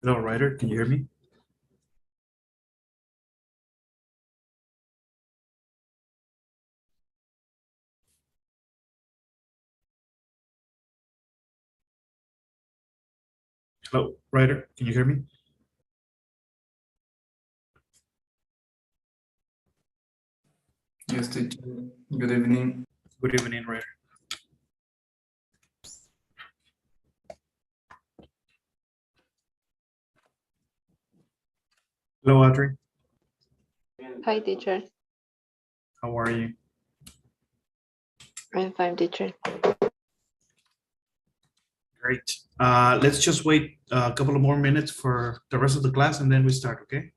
Hello, Ryder, can you hear me? Hello, Ryder, can you hear me? Yes, teacher. Good evening. Good evening, Ryder. Hello, Audrey, Hi, teacher. how are you? I'm fine, teacher. Great. Let's just wait a couple of more minutes for the rest of the class and then we start, okay?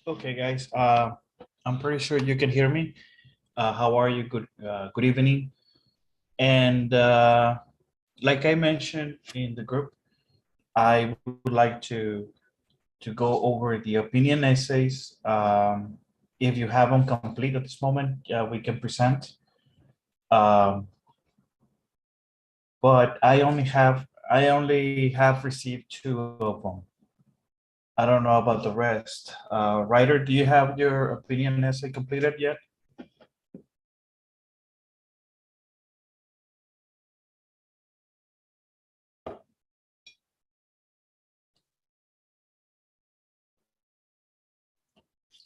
Okay, guys, I'm pretty sure you can hear me. How are you? Good evening. And like I mentioned in the group, I would like to go over the opinion essays. If you have them complete at this moment, we can present. Um, but I only have received two of them. I don't know about the rest. Ryder, do you have your opinion essay completed yet?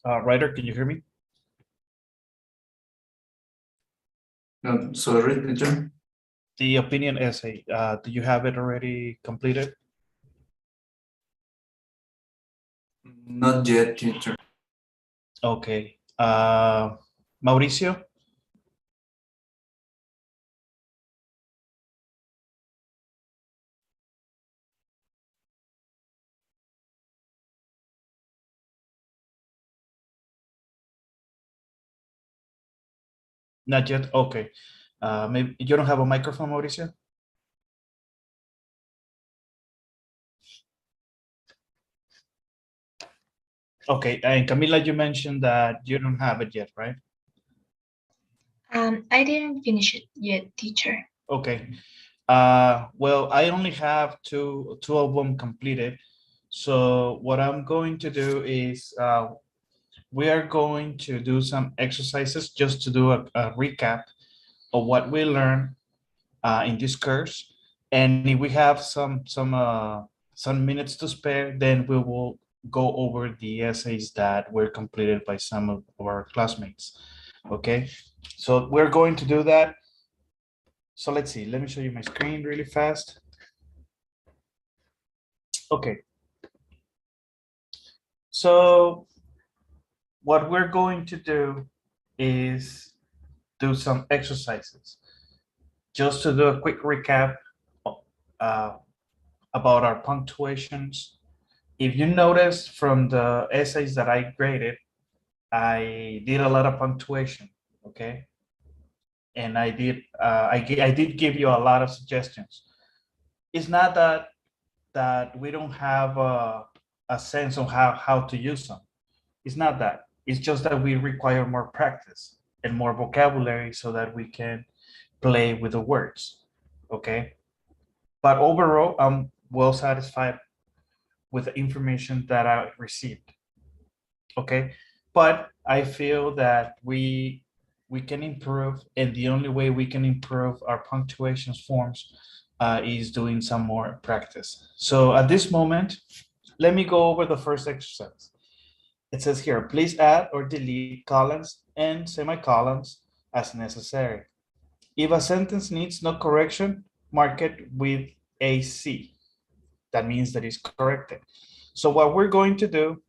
Ryder, can you hear me? No, sorry, teacher. The opinion essay, do you have it already completed? Not yet, teacher. Okay. Mauricio? Not yet? Okay. Maybe you don't have a microphone, Mauricio? Okay, and Camila, you mentioned that you don't have it yet, right? I didn't finish it yet, teacher. Okay. Well, I only have two of them completed. So what I'm going to do is we are going to do some exercises just to do a recap of what we learned in this course. And if we have some minutes to spare, then we will go over the essays that were completed by some of our classmates. Okay, so we're going to do that. So let's see, let me show you my screen really fast. Okay. So what we're going to do is do some exercises. Just to do a quick recap uh, about our punctuations. If you notice from the essays that I graded, I did a lot of punctuation, okay? And I did give you a lot of suggestions. It's not that we don't have a sense of how to use them. It's not that. It's just that we require more practice and more vocabulary so that we can play with the words, okay? But overall, I'm well satisfied with the information that I received, okay? But I feel that we can improve, and the only way we can improve our punctuation forms is doing some more practice. So at this moment, let me go over the first exercise. It says here, please add or delete colons and semicolons as necessary. If a sentence needs no correction, mark it with a C. That means that it's corrected. So what we're going to do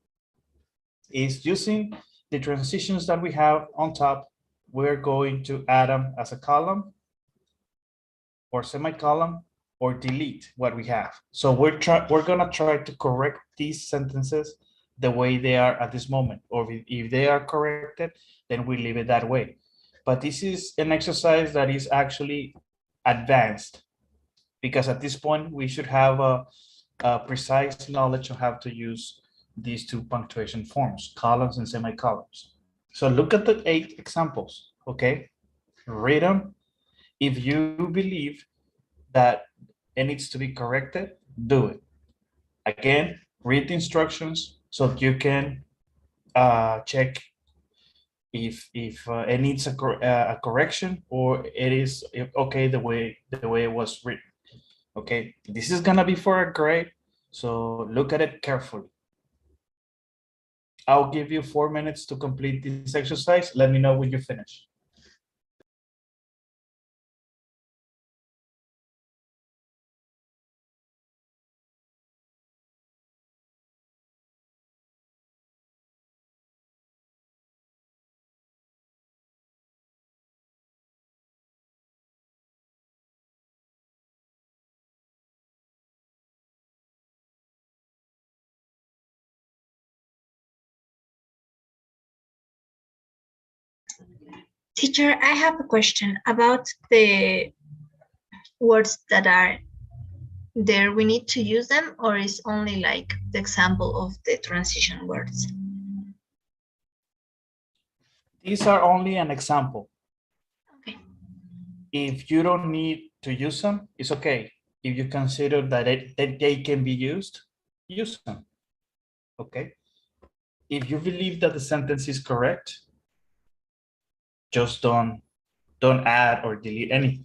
is using the transitions that we have on top, we're going to add them as a column or semicolon or delete what we have. So we're gonna try to correct these sentences the way they are at this moment, or if they are corrected, then we leave it that way. But this is an exercise that is actually advanced, because at this point we should have a precise knowledge of how to use these two punctuation forms, columns and semicolons. So look at the 8 examples, okay? Read them. If you believe that it needs to be corrected, do it. Again, read the instructions so you can check if it needs a correction, or it is okay the way it was written. Okay, this is gonna be for a grade, so look at it carefully. I'll give you 4 minutes to complete this exercise. Let me know when you finish. Teacher, I have a question about the words that are there. We need to use them, or is only like the example of the transition words? These are only an example. Okay. If you don't need to use them, it's okay. If you consider that they can be used, use them. Okay. If you believe that the sentence is correct, just don't add or delete anything.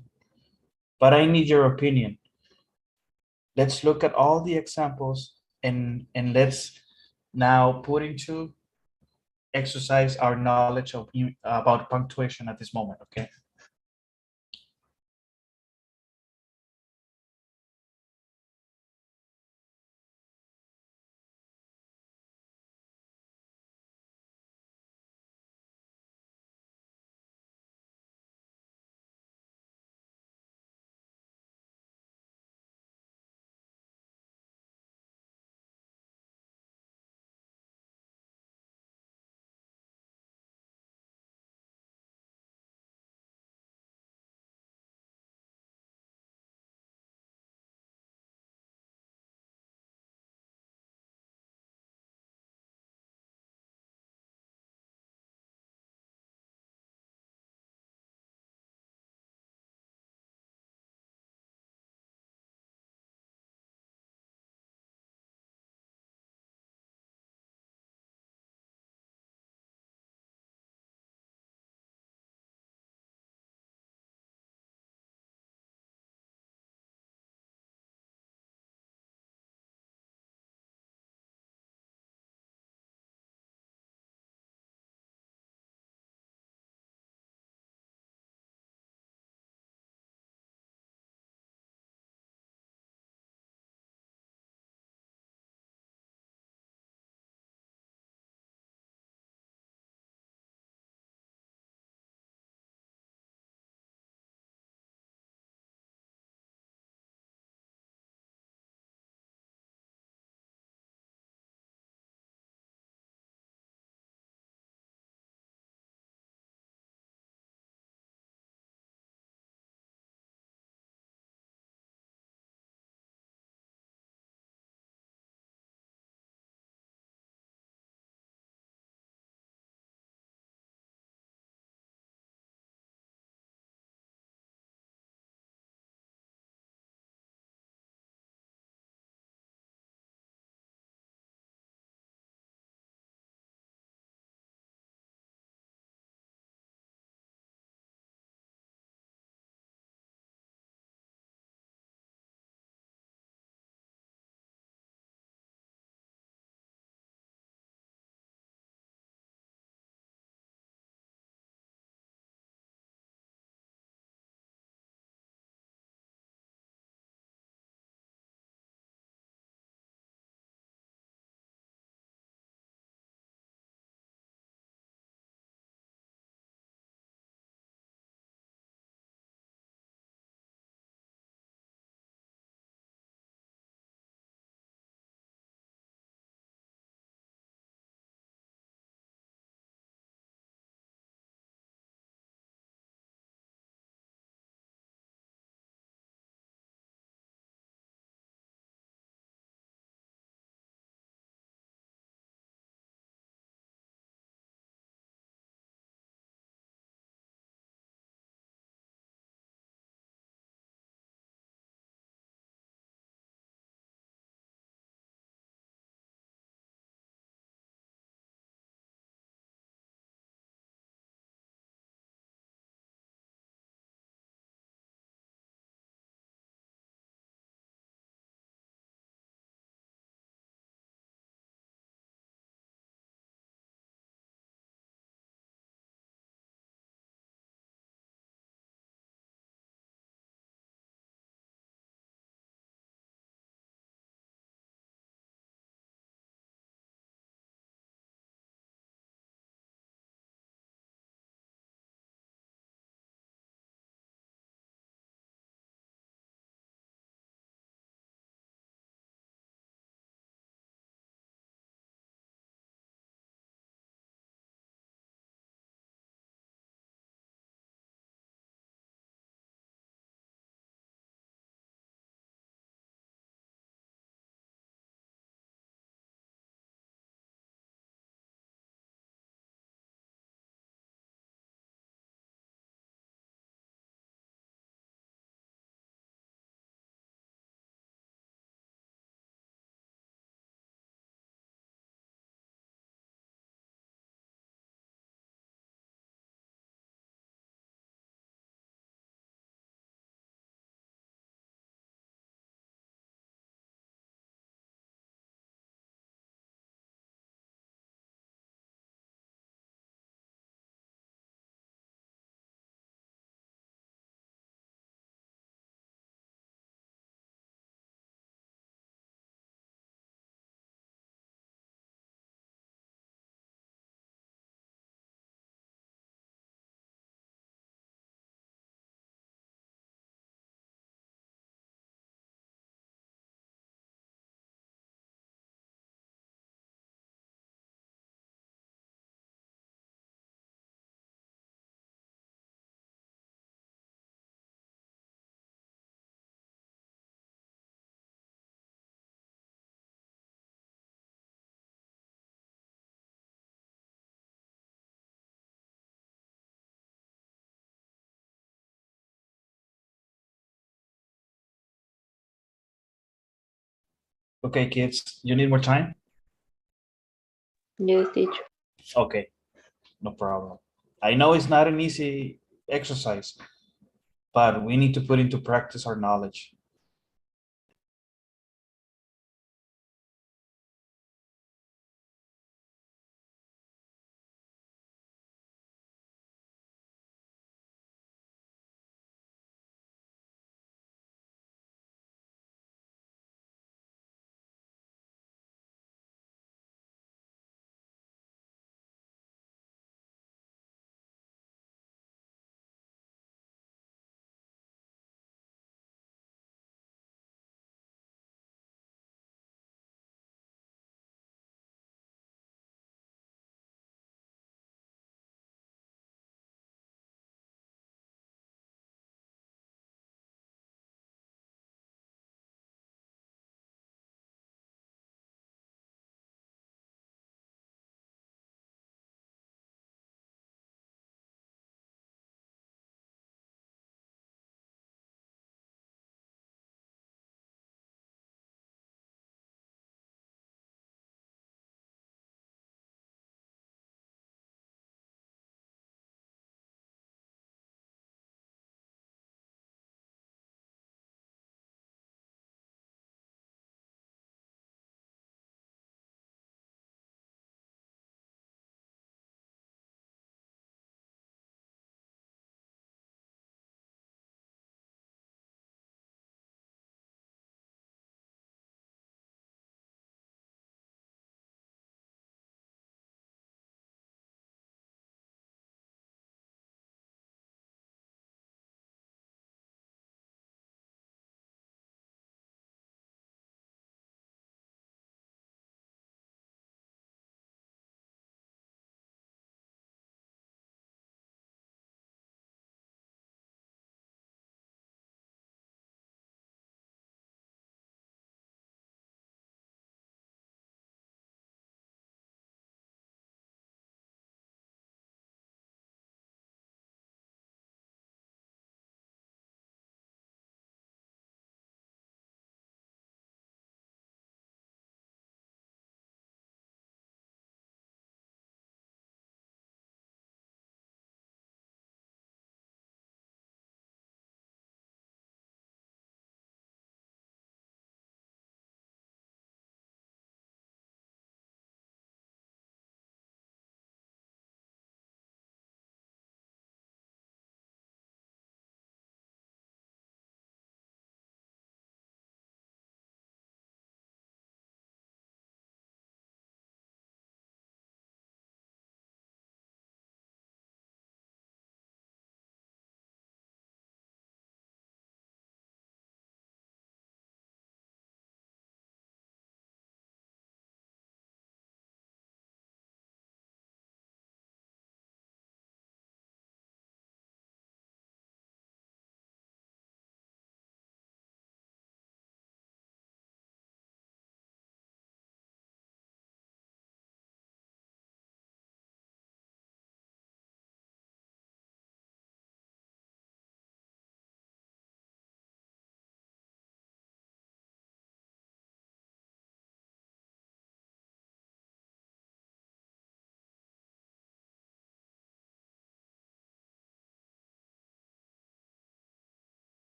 But I need your opinion. Let's look at all the examples and let's now put into exercise our knowledge of about punctuation at this moment, okay? Okay, kids, you need more time? Yes, teacher. Okay, no problem. I know it's not an easy exercise, but we need to put into practice our knowledge.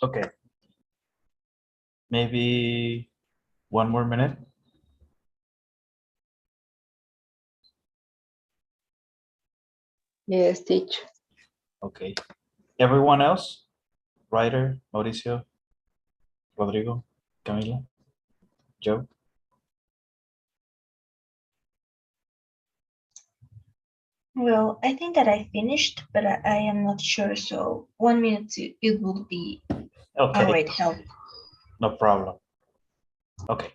Okay, maybe one more minute. Yes, teacher. Okay. Everyone else? Ryder, Mauricio, Rodrigo, Camila, Joe? Well, I think that I finished, but I am not sure. So 1 minute it will be a Okay, great help. no problem. Okay.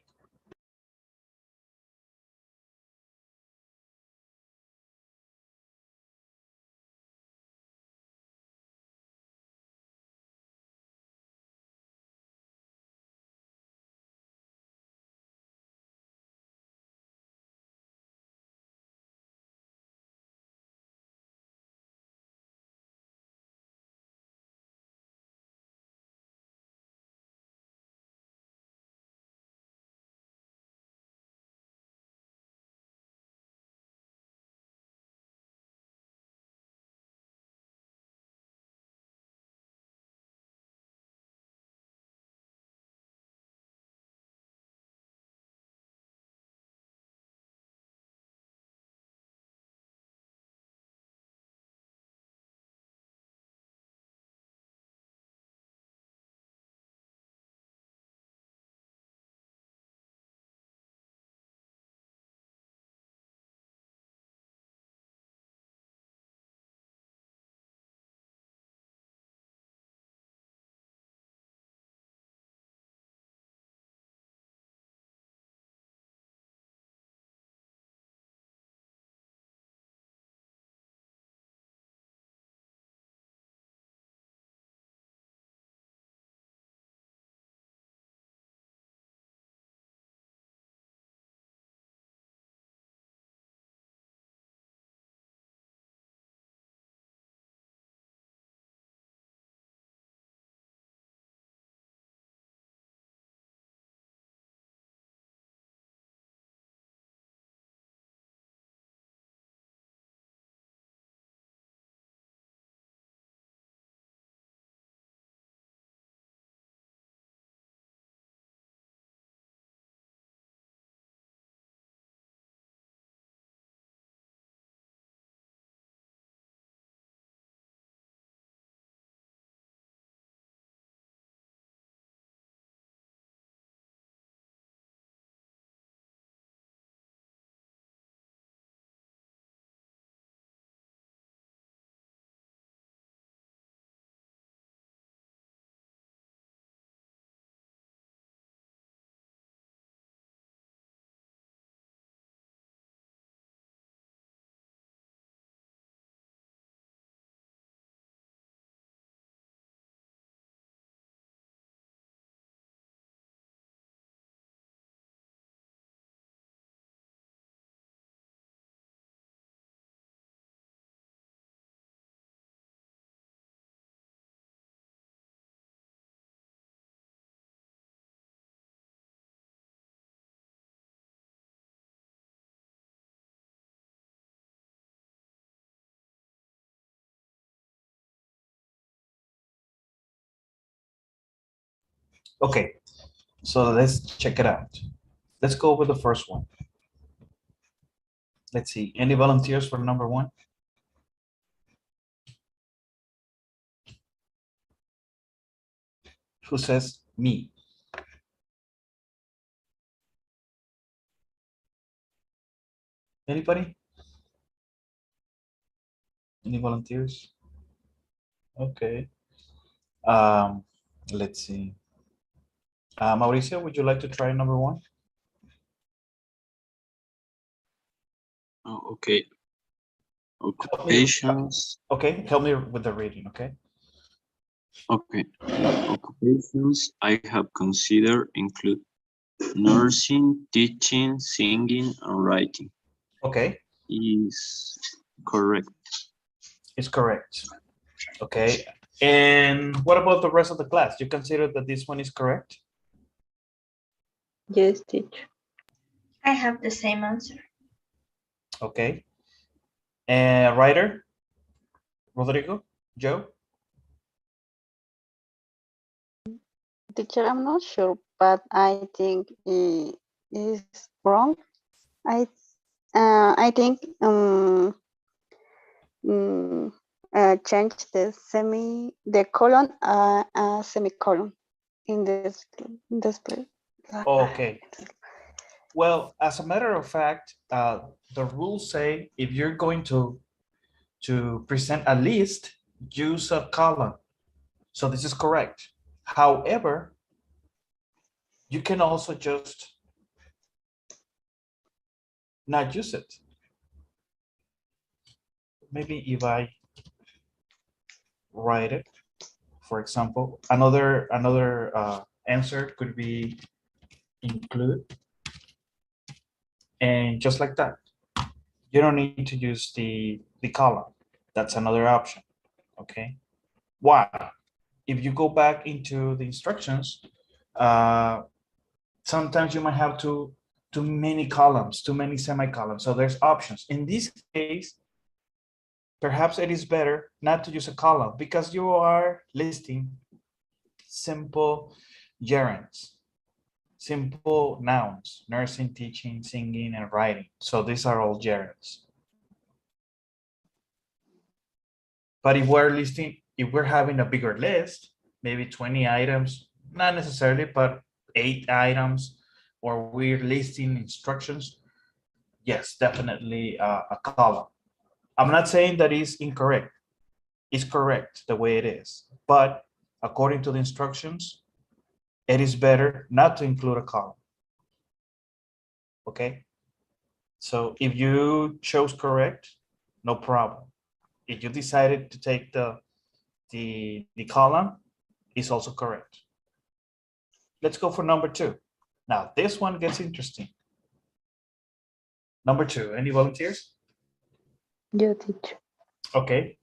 Okay, so let's check it out. Let's go with the first one. Let's see, any volunteers for number one? Who says me? Anybody? Any volunteers? Okay. Um, let's see. Mauricio, would you like to try number one? Oh, okay. Occupations. Okay, help me with the reading, okay? Okay. Occupations I have considered include nursing, teaching, singing, and writing. Okay, Is correct. it's correct. Okay, and what about the rest of the class? You consider that this one is correct? Yes, teacher. I have the same answer. Okay. And Ryder? Rodrigo? Joe? Teacher, I'm not sure, but I think it is wrong. I think mm, change the colon a semicolon in this display. Okay. Well, as a matter of fact, the rules say if you're going to present a list, use a column. So this is correct. However, you can also just not use it. Maybe if I write it, for example, another answer could be include, and just like that. You don't need to use the column. That's another option, okay? Why? If you go back into the instructions, sometimes you might have too many columns, too many semicolons. So there's options. In this case, perhaps it is better not to use a column because you are listing simple gerunds, simple nouns, nursing, teaching, singing, and writing. So these are all gerunds. But if we're listing, if we're having a bigger list, maybe 20 items, not necessarily, but 8 items, or we're listing instructions, yes, definitely a column. I'm not saying that is incorrect. It's correct the way it is. But according to the instructions, it is better not to include a column. Okay? So if you chose correct, no problem. If you decided to take the column, is also correct. Let's go for number 2. Now this one gets interesting. Number 2, any volunteers? Yo, teacher. Okay,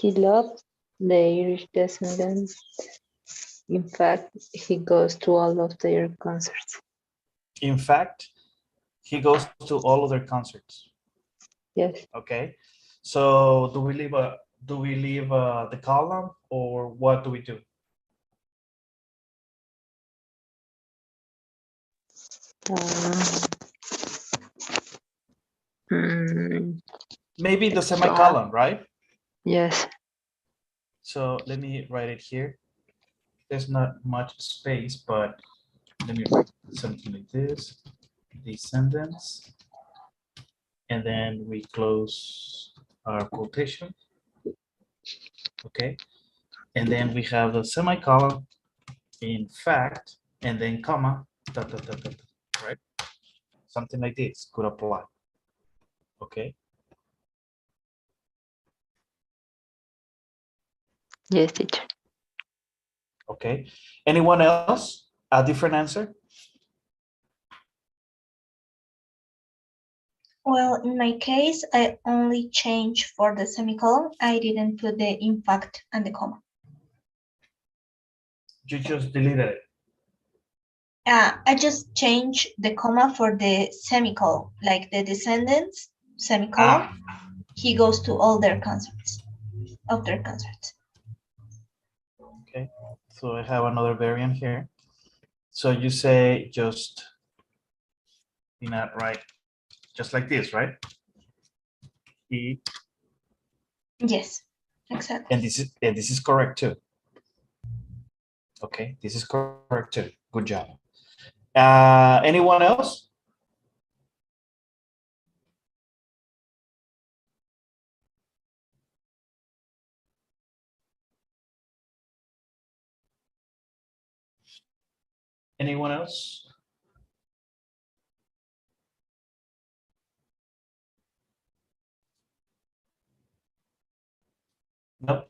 He loves the Irish descendants. In fact, he goes to all of their concerts. in fact, he goes to all of their concerts. Yes. Okay, so do we leave the column, or what do we do? Maybe the semicolon, right? Yes. So let me write it here. There's not much space, but let me write something like this. Descendants. And then we close our quotation. Okay. And then we have the semicolon, in fact, and then comma, right? Something like this could apply. Okay. Yes, teacher. Okay. Anyone else? A different answer? Well, in my case, I only changed for the semicolon. I didn't put the in fact and the comma. You just deleted it. I just changed the comma for the semicolon, like the descendants semicolon. He goes to all their concerts, of their concerts. Okay. So I have another variant here. So you say just, you know, right, just like this, right? He, Yes, exactly. and this is correct too. Okay, this is correct too. Good job. Anyone else? Anyone else? No.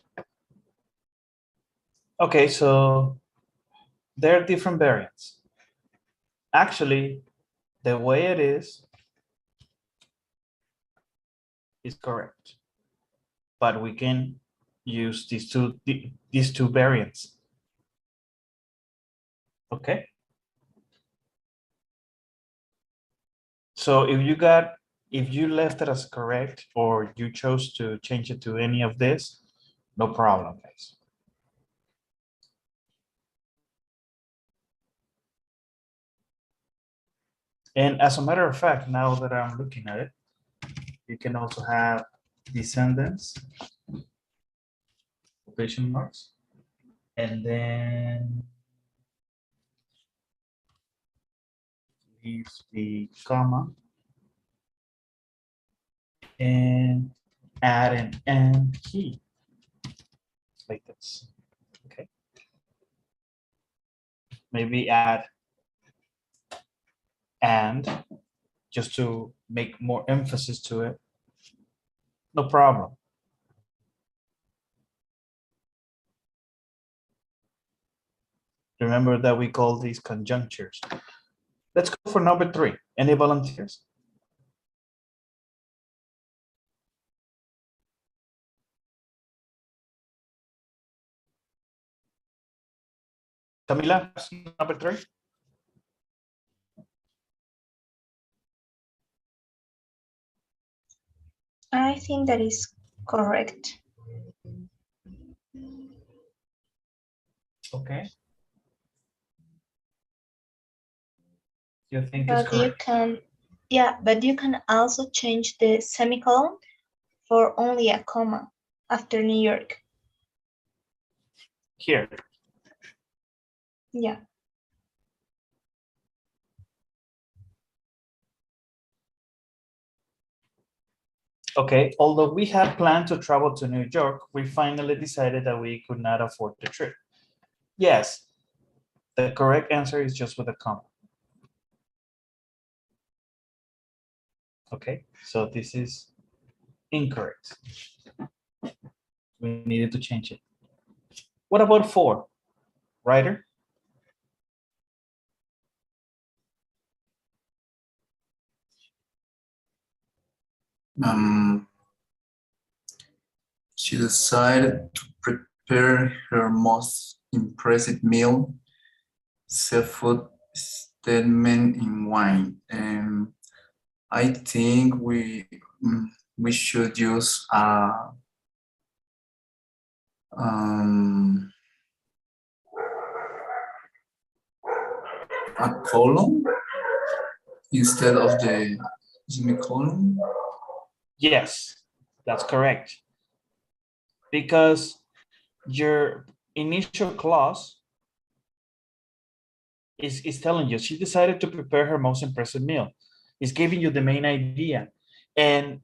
Okay, so there are different variants. Actually, the way it is correct, but we can use these two variants. Okay. So if you left it as correct, or you chose to change it to any of this, no problem, guys. And as a matter of fact, now that I'm looking at it, You can also have descendants, quotation marks, and then leave the comma and add an and key like this. Okay. Maybe add and just to make more emphasis to it. No problem. Remember that we call these conjunctures. Let's go for number 3. Any volunteers? Camila, number 3. I think that is correct. Okay. You think it's But you correct? can, yeah, but you can also change the semicolon for only a comma after New York. Here. Yeah. Okay, although we had planned to travel to New York, we finally decided that we could not afford the trip. Yes, the correct answer is just with a comma. Okay, so this is incorrect. We needed to change it. What about 4? Writer? She decided to prepare her most impressive meal, seafood statement in wine. And I think we should use a column instead of the semicolon. Yes, that's correct. Because your initial clause is telling you she decided to prepare her most impressive meal. It's giving you the main idea. And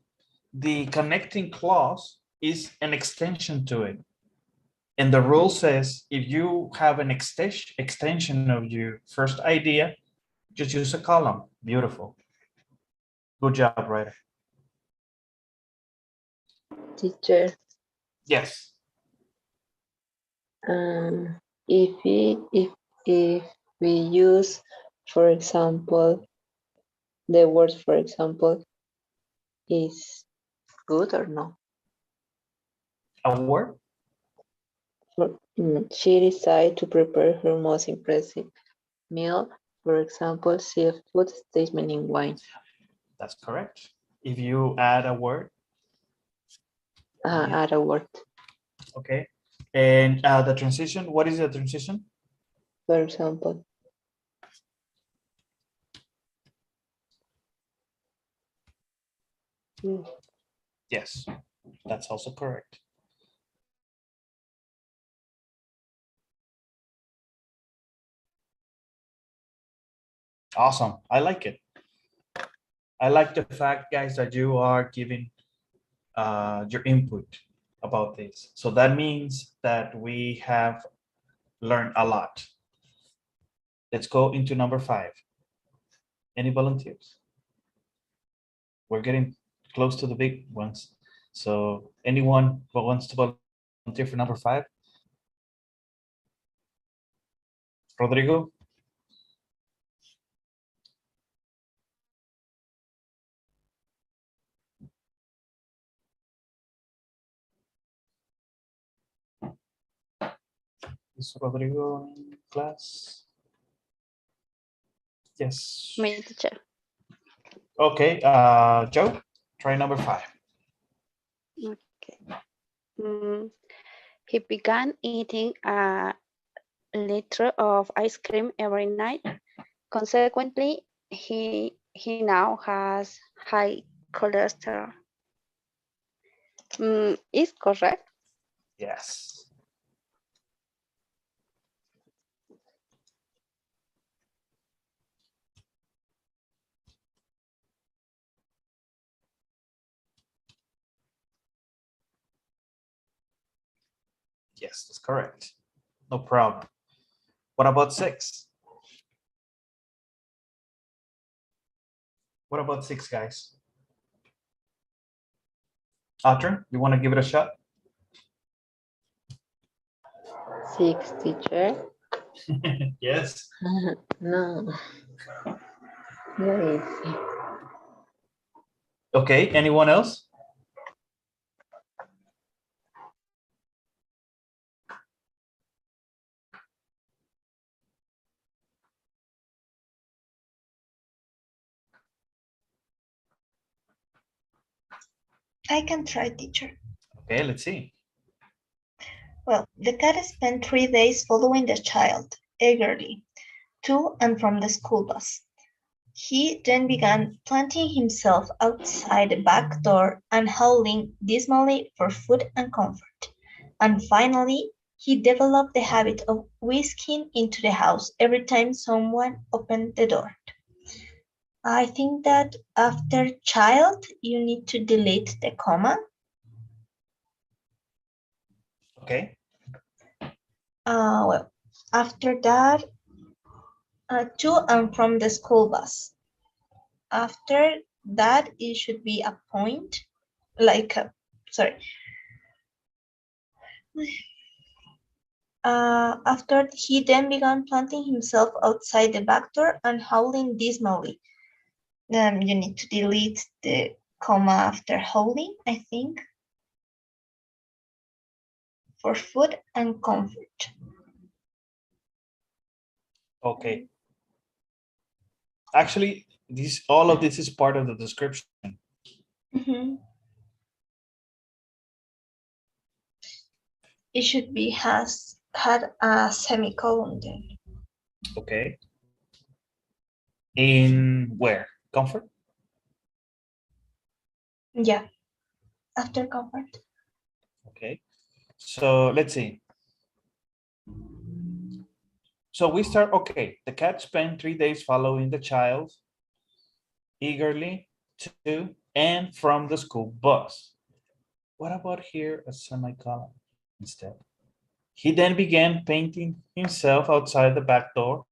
the connecting clause is an extension to it. And the rule says if you have an extension of your first idea, just use a column. Beautiful. Good job, writer. Teacher, Yes. if we use, for example, the word for example is good or no? A word? She decided to prepare her most impressive meal, for example, seafood statement in wine. That's correct. If you add a word, Add a word. okay. And the transition, what is the transition? For example, Yes, that's also correct. Awesome. I like it. I like the fact, guys, that you are giving your input about this. So that means that we have learned a lot. Let's go into number 5. Any volunteers? We're getting close to the big ones. So anyone who wants to volunteer for number 5? Rodrigo? Is Rodrigo in class? Yes. Me, teacher. Okay, Joe, try number 5. Okay. He began eating a liter of ice cream every night. Consequently, he now has high cholesterol. Is correct. Yes. Yes, that's correct. No problem. What about 6? What about 6, guys? Arthur, you want to give it a shot? 6, teacher. Yes. No. Very easy. Okay, anyone else? I can try, teacher. Okay, let's see. Well, the cat spent 3 days following the child, eagerly, to and from the school bus. He then began planting himself outside the back door and howling dismally for food and comfort. And finally, he developed the habit of whisking into the house every time someone opened the door. I think that after child, you need to delete the comma. Okay. Well, after that, to and from the school bus. After that, it should be a point, like, sorry. After he then began planting himself outside the back door and howling dismally. You need to delete the comma after howling, I think, for food and comfort. Okay. Actually, all of this is part of the description. Mhm. It should be has had a semicolon then. Okay. In where? Comfort? Yeah, after comfort. Okay. So let's see. So we start, okay, the cat spent 3 days following the child eagerly to and from the school bus. What about here a semicolon instead? He then began painting himself outside the back door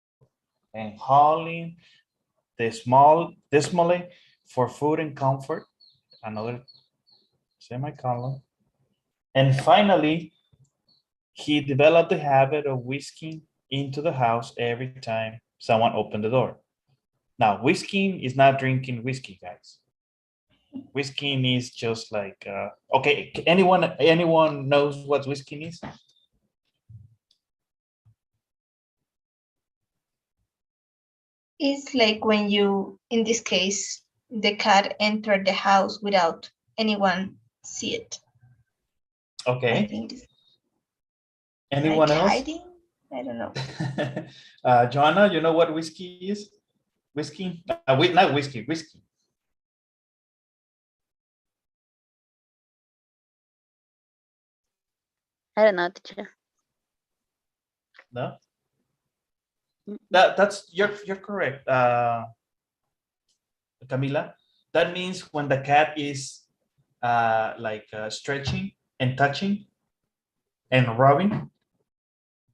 and hauling dismally for food and comfort. Another semicolon. And finally, he developed the habit of whisking into the house every time someone opened the door. Now, whisking is not drinking whiskey, guys. Whisking is just like, okay, anyone knows what whisking is? It's like when you, in this case, the cat entered the house without anyone see it. I Okay, think it's anyone like else? hiding. I don't know. Joanna, you know what whiskey is? Whiskey? Not whiskey, whiskey. I don't know, teacher. No? Mm. That's you're correct, Camila. That means when the cat is stretching and touching and rubbing,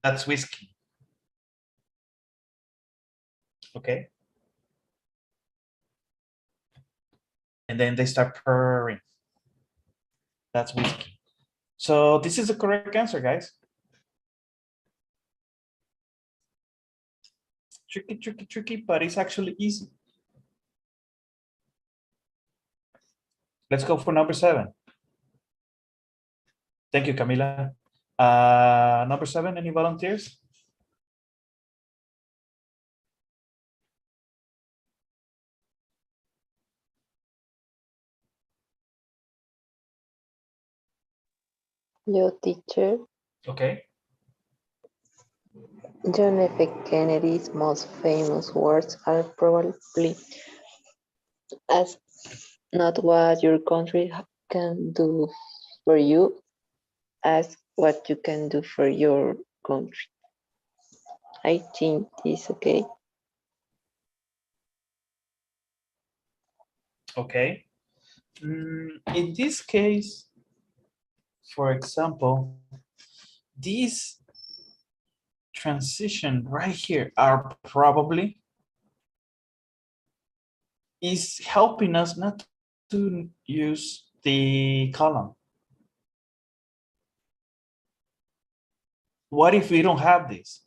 that's whiskey. Okay. And then they start purring. That's whiskey. So this is the correct answer, guys. Tricky, tricky, tricky, but it's actually easy. Let's go for number 7. Thank you, Camila. Number 7, any volunteers? Your teacher, Okay. John F. Kennedy's most famous words are probably as not what your country can do for you. Ask what you can do for your country. I think it's okay. Okay. In this case, for example, these transition right here are probably is helping us not to use the column. What if we don't have this?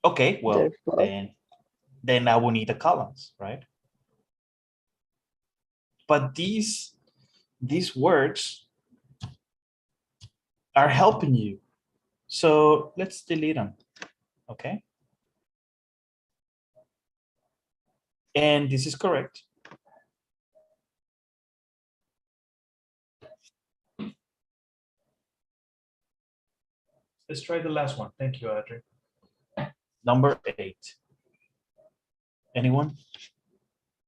Okay, well, Therefore, then I will need the columns, right? But these words are helping you. So let's delete them, okay? And this is correct. Let's try the last one. Thank you, Adri. Number 8. Anyone?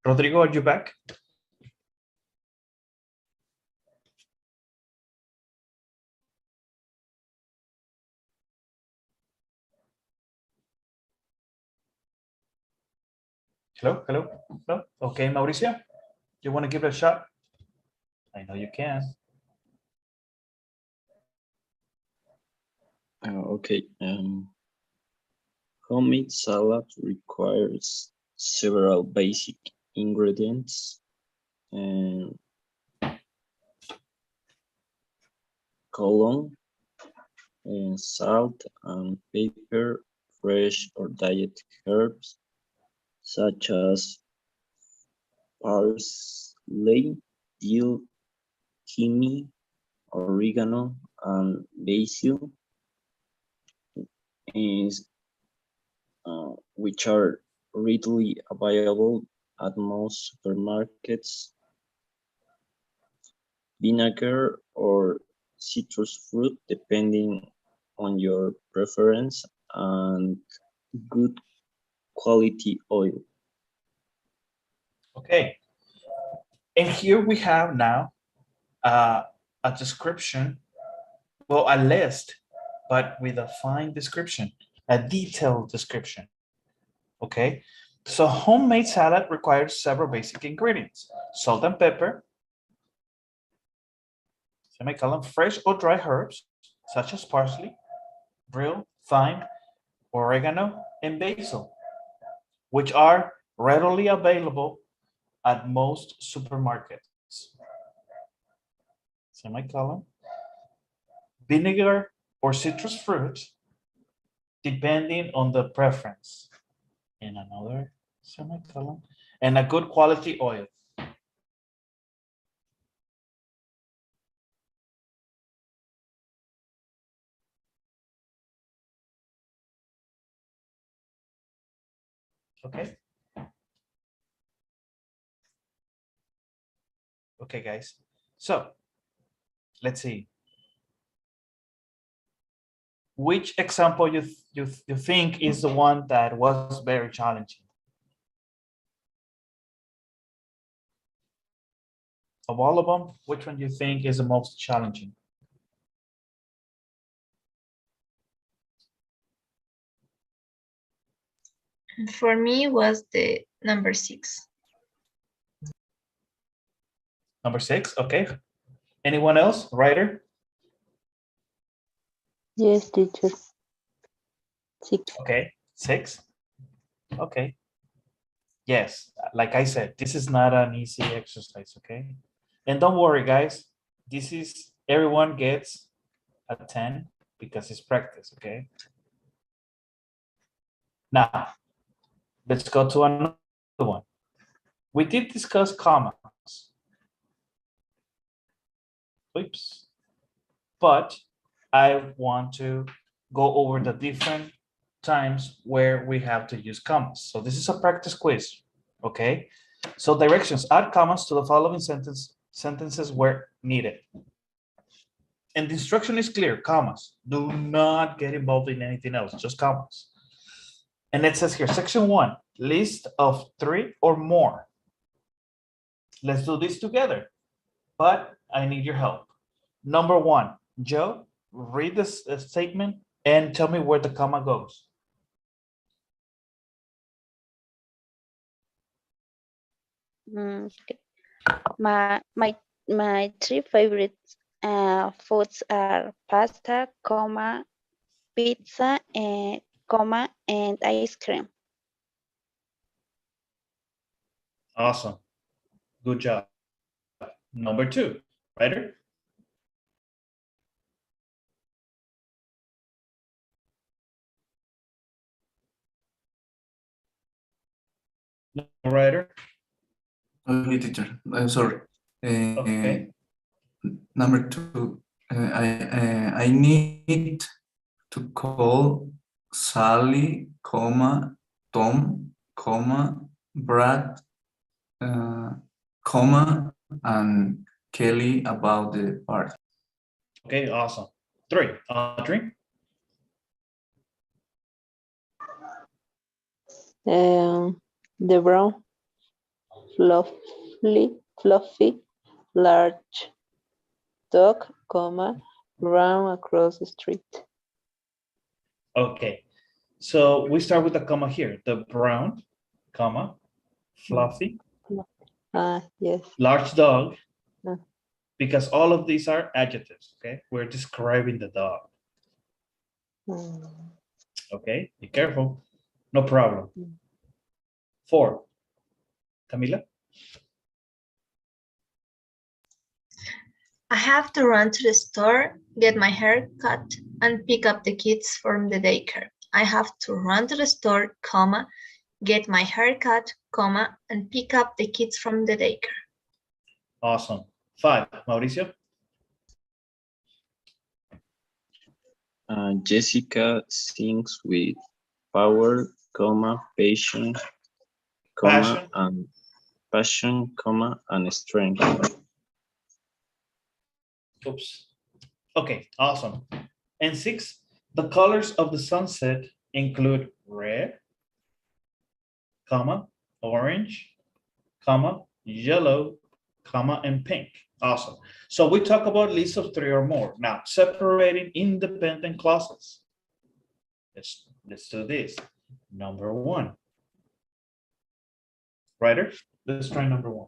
Rodrigo, are you back? Hello, hello, hello. Okay, Mauricio, you want to give it a shot? I know you can. Okay. Homemade salad requires several basic ingredients and colon and salt and pepper, fresh or diet herbs such as parsley, dill, cumin, oregano, and basil, is which are readily available at most supermarkets. Vinegar or citrus fruit, depending on your preference, and good quality oil. Okay. And here we have now a description, well, a list, but with a fine description, a detailed description. Okay. So homemade salad requires several basic ingredients: salt and pepper, semicolon, fresh or dry herbs, such as parsley, dill, thyme, oregano, and basil, which are readily available at most supermarkets. Semicolon. Vinegar or citrus fruit, depending on the preference. And another semicolon. And a good quality oil. Okay. Okay, guys. So let's see. Which example you think is the one that was very challenging? Of all of them, which one do you think is the most challenging? For me was the number 6. Number 6, okay. Anyone else? Writer? yes, teacher. 6. Okay, 6. Okay. Yes, like I said, this is not an easy exercise, okay? And don't worry, guys. This is, everyone gets a 10 because it's practice, okay? Now, let's go to another one. We did discuss commas. Oops. But I want to go over the different times where we have to use commas. So this is a practice quiz, okay? So directions: add commas to the following sentences where needed. And the instruction is clear: commas. Do not get involved in anything else, just commas. And it says here, section 1, list of 3 or more. Let's do this together, but I need your help. Number one, Joe, read this statement and tell me where the comma goes. Okay. My three favorite foods are pasta, comma, pizza, and comma, and ice cream. Awesome. Good job. Number two, writer. No writer. Okay, teacher. I'm sorry. Okay. Number two, I need to call Sally, comma, Tom, comma, Brad, comma, and Kelly about the party. Okay, awesome. Three, Audrey. The brown, fluffy, large dog, comma, run across the street. Okay, so we start with the comma here. The brown, comma, fluffy, Yes. large dog, Uh. because all of these are adjectives, okay? We're describing the dog, Mm. okay? Be careful, no problem. Mm. 4, Camila? I have to run to the store, get my hair cut, and pick up the kids from the daycare. I have to run to the store, comma, get my hair cut, comma, and pick up the kids from the daycare. Awesome. 5, Mauricio? Jessica sings with power, comma, passion, comma, and passion, comma, and strength. Oops. Okay, awesome. And 6, the colors of the sunset include red, comma, orange, comma, yellow, comma, and pink. Awesome. So we talk about lists of 3 or more. Now, separating independent clauses. Let's do this. Number 1. Writer, let's try number 1.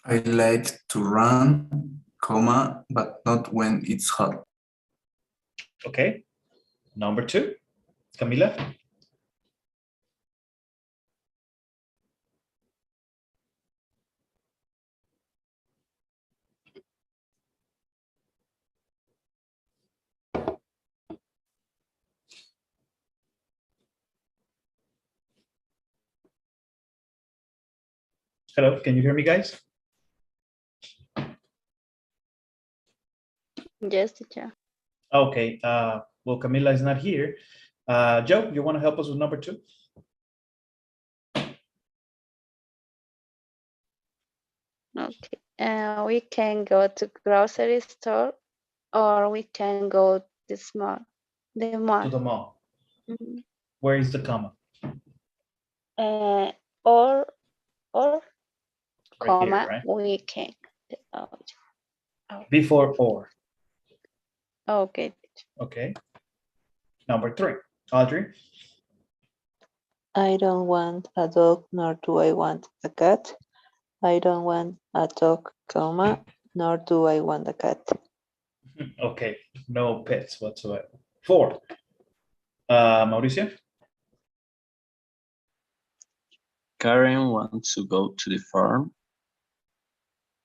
I like to run, comma, but not when it's hot. Okay. Number 2, Camila. Hello, can you hear me, guys? Yes, teacher. Okay. Well, Camila is not here. Joe, you want to help us with number 2? Okay. We can go to grocery store, or we can go to small, the mall. To the mall. Mhm. Where is the comma? Or Right comma, here, right? we can. Before or. Okay. Okay. Number 3, Audrey. I don't want a dog, nor do I want a cat. I don't want a dog, comma, nor do I want a cat. Okay, no pets whatsoever. 4, Mauricio. Karen wants to go to the farm,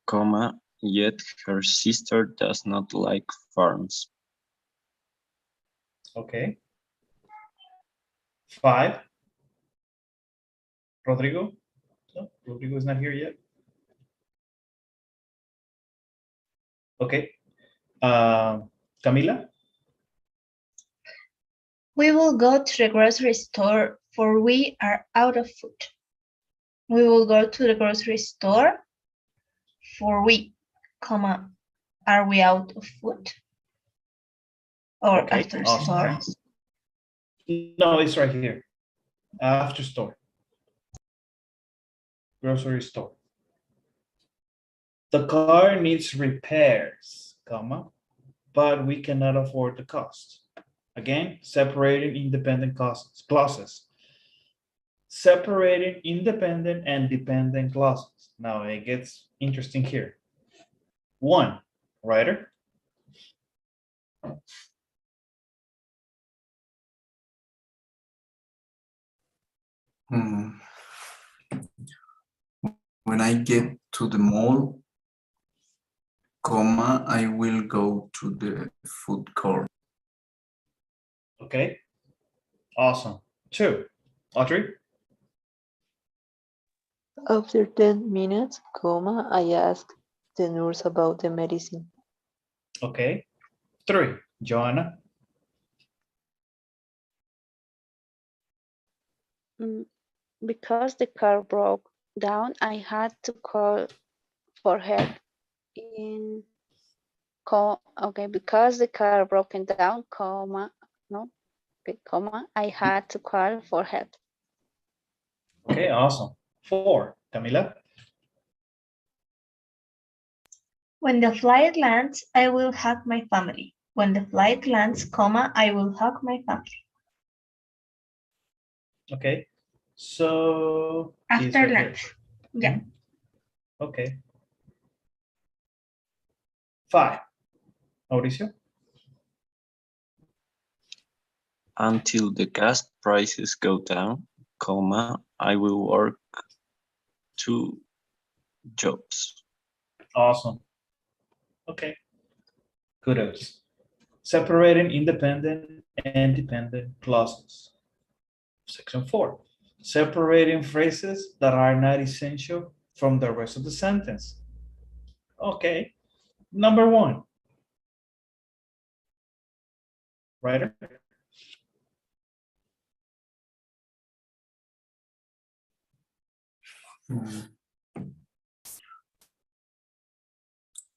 comma, yet her sister does not like farms. Okay. 5, Rodrigo. No, Rodrigo is not here yet. Okay. Camila. We will go to the grocery store, for we are out of food. We will go to the grocery store, for we, comma, are we out of food? Or Okay, after awesome. store. No, it's right here. After store. Grocery store. The car needs repairs, comma, but we cannot afford the cost. Again, separating independent clauses. Separating independent and dependent clauses. Now it gets interesting here. One, writer. Hmm. When I get to the mall, comma, I will go to the food court. Okay, awesome. Two, Audrey. After 10 minutes, comma, I asked the nurse about the medicine. Okay, three, Joanna. Because the car broke down, I had to call for help. Okay, because the car broken down, comma, no, okay, comma, I had to call for help. Okay, awesome. Four, Camila. When the flight lands, I will hug my family. When the flight lands, comma, I will hug my family. Okay, so these After right here. lunch. Yeah. Okay. Five, Mauricio. Until the gas prices go down, comma, I will work 2 jobs. Awesome. Okay, kudos. Separating independent and dependent clauses. Section 4. Separating phrases that are not essential from the rest of the sentence. Okay. Number 1. Writer. Hmm.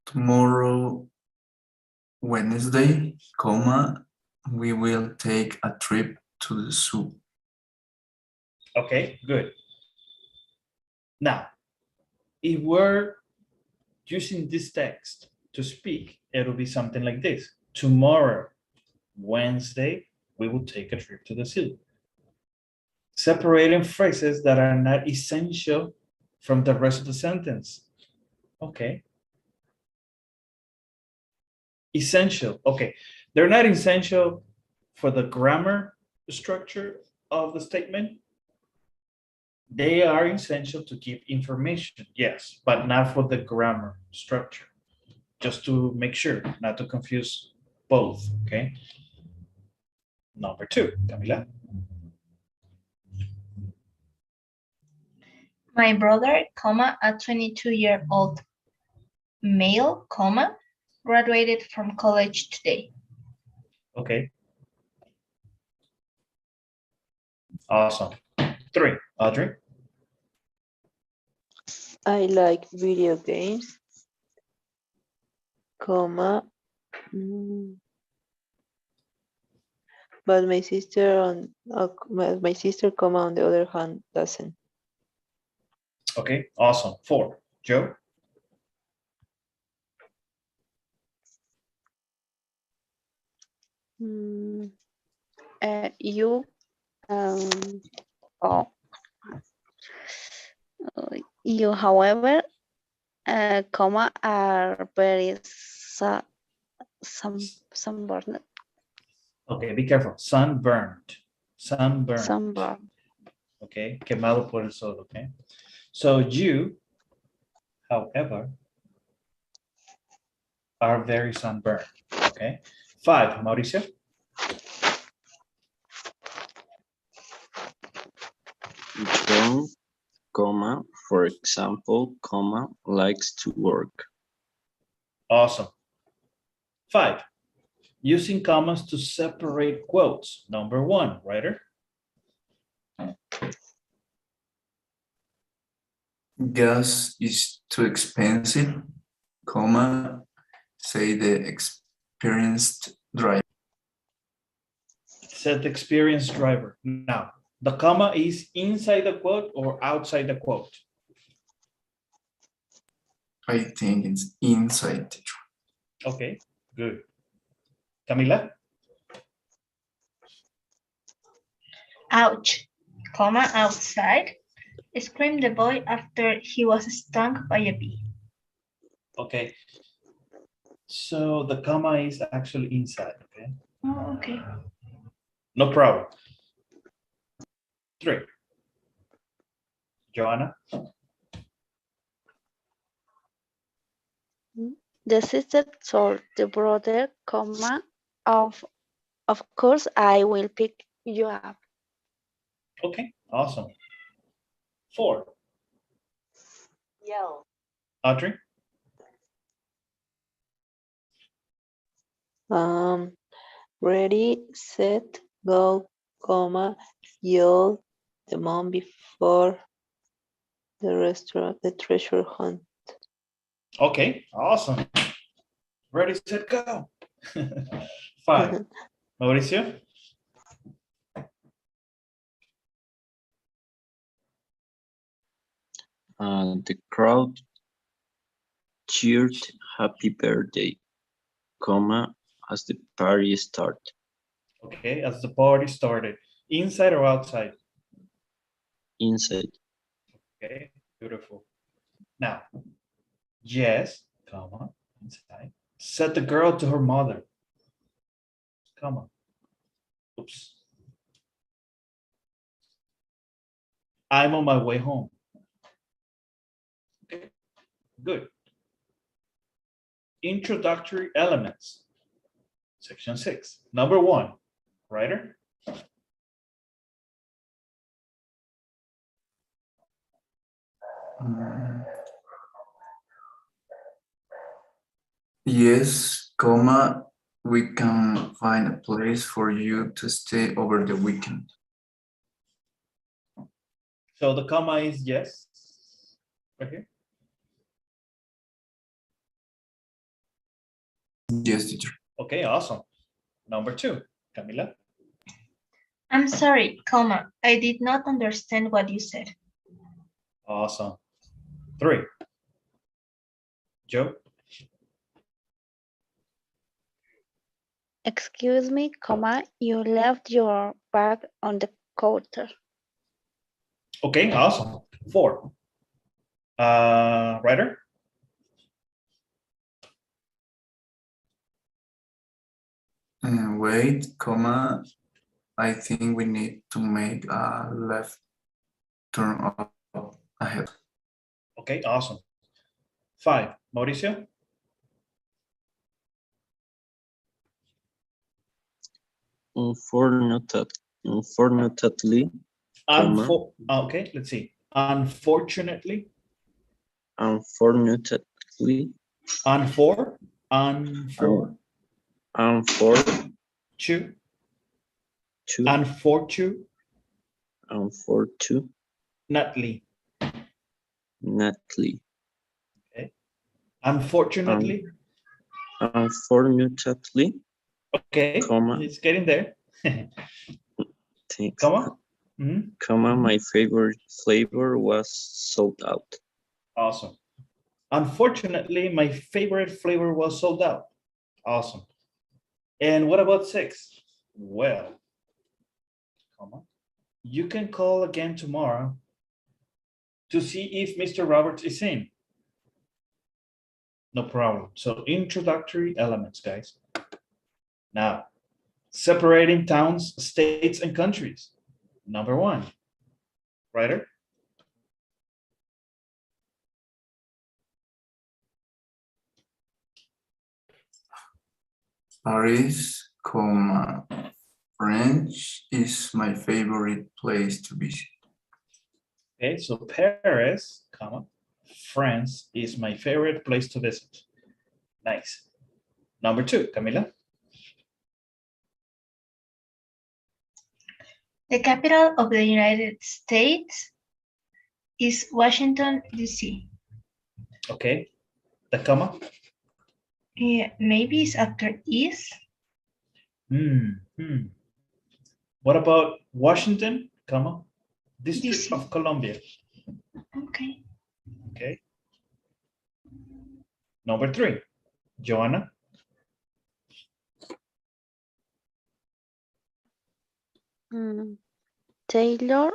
Tomorrow, Wednesday, comma, we will take a trip to the zoo. Okay, good. Now, if we're using this text to speak, it'll be something like this. Tomorrow, Wednesday, we will take a trip to the zoo. Separating phrases that are not essential from the rest of the sentence. Okay. Essential. Okay. They're not essential for the grammar structure of the statement. They are essential to keep information, yes, but not for the grammar structure. Just to make sure, not to confuse both, okay? Number 2, Camila. My brother, comma, a 22-year-old male, comma, graduated from college today. Okay. Awesome. 3, Audrey. I like video games, comma, but my sister comma, on the other hand, doesn't. Okay, awesome. 4, Joe. You, oh, you, however, comma, are very sunburned. Okay, be careful. Sunburned. Sunburned. Sunburned. Okay, quemado por el sol, okay? So you, however, are very sunburned, okay? 5, Mauricio. John, comma, for example, comma, likes to work. Awesome. 5, using commas to separate quotes. Number 1, writer. Gas is too expensive, comma, say the experienced driver. Said experienced driver. Now, the comma is inside the quote or outside the quote? I think it's inside, teacher. Okay, good. Camila? Ouch, comma, outside, screamed the boy after he was stung by a bee. Okay. So the comma is actually inside, okay? Oh, okay. No problem. 3. Joanna? The sister told the brother, comma, of course I will pick you up. Okay, awesome. 4. Yell. Audrey? Ready, set, go, comma, yell the mom before the restaurant, the treasure hunt. Okay, awesome. Ready, set, go. 5. Mauricio? The crowd cheered happy birthday, comma, as the party started. Okay, as the party started. Inside or outside? Inside. Okay, beautiful. Now, yes, comma, inside. Said the girl to her mother. Comma. Oops. I'm on my way home. Okay, good. Introductory elements. Section 6. Number 1. Writer? Yes, comma, we can find a place for you to stay over the weekend. So the comma is yes. Right here. Yes, teacher. Okay, awesome. Number 2. Camila? I'm sorry, comma, I did not understand what you said. Awesome. 3. Joe? Excuse me, comma, you left your bag on the counter. Okay, awesome. 4. Writer? Wait, comma, I think we need to make a left turn up ahead. Okay, awesome. 5. Mauricio? Unfortunately, comma, Okay, let's see. Unfortunately. unfortunately, Unfor. unfortunately, Two. Unfortunately. unfortunately, Okay. Unfortunately. unfortunately, Okay, comma, it's getting there. thanks, Comma. Mhm. comma, my favorite flavor was sold out. Awesome. Unfortunately, my favorite flavor was sold out. Awesome. And what about 6? Well, comma, you can call again tomorrow to see if Mr. Roberts is in. No problem. So introductory elements, guys. Now, separating towns, states, and countries. Number 1. Writer? Paris, comma, French is my favorite place to visit. Okay, so Paris, comma, France is my favorite place to visit. Nice. Number 2, Camila. The capital of the United States is Washington, D.C. Okay, the comma. Yeah, maybe it's after is. What about Washington, comma, District DC. of Columbia? Okay. Okay. Number 3, Joanna. Taylor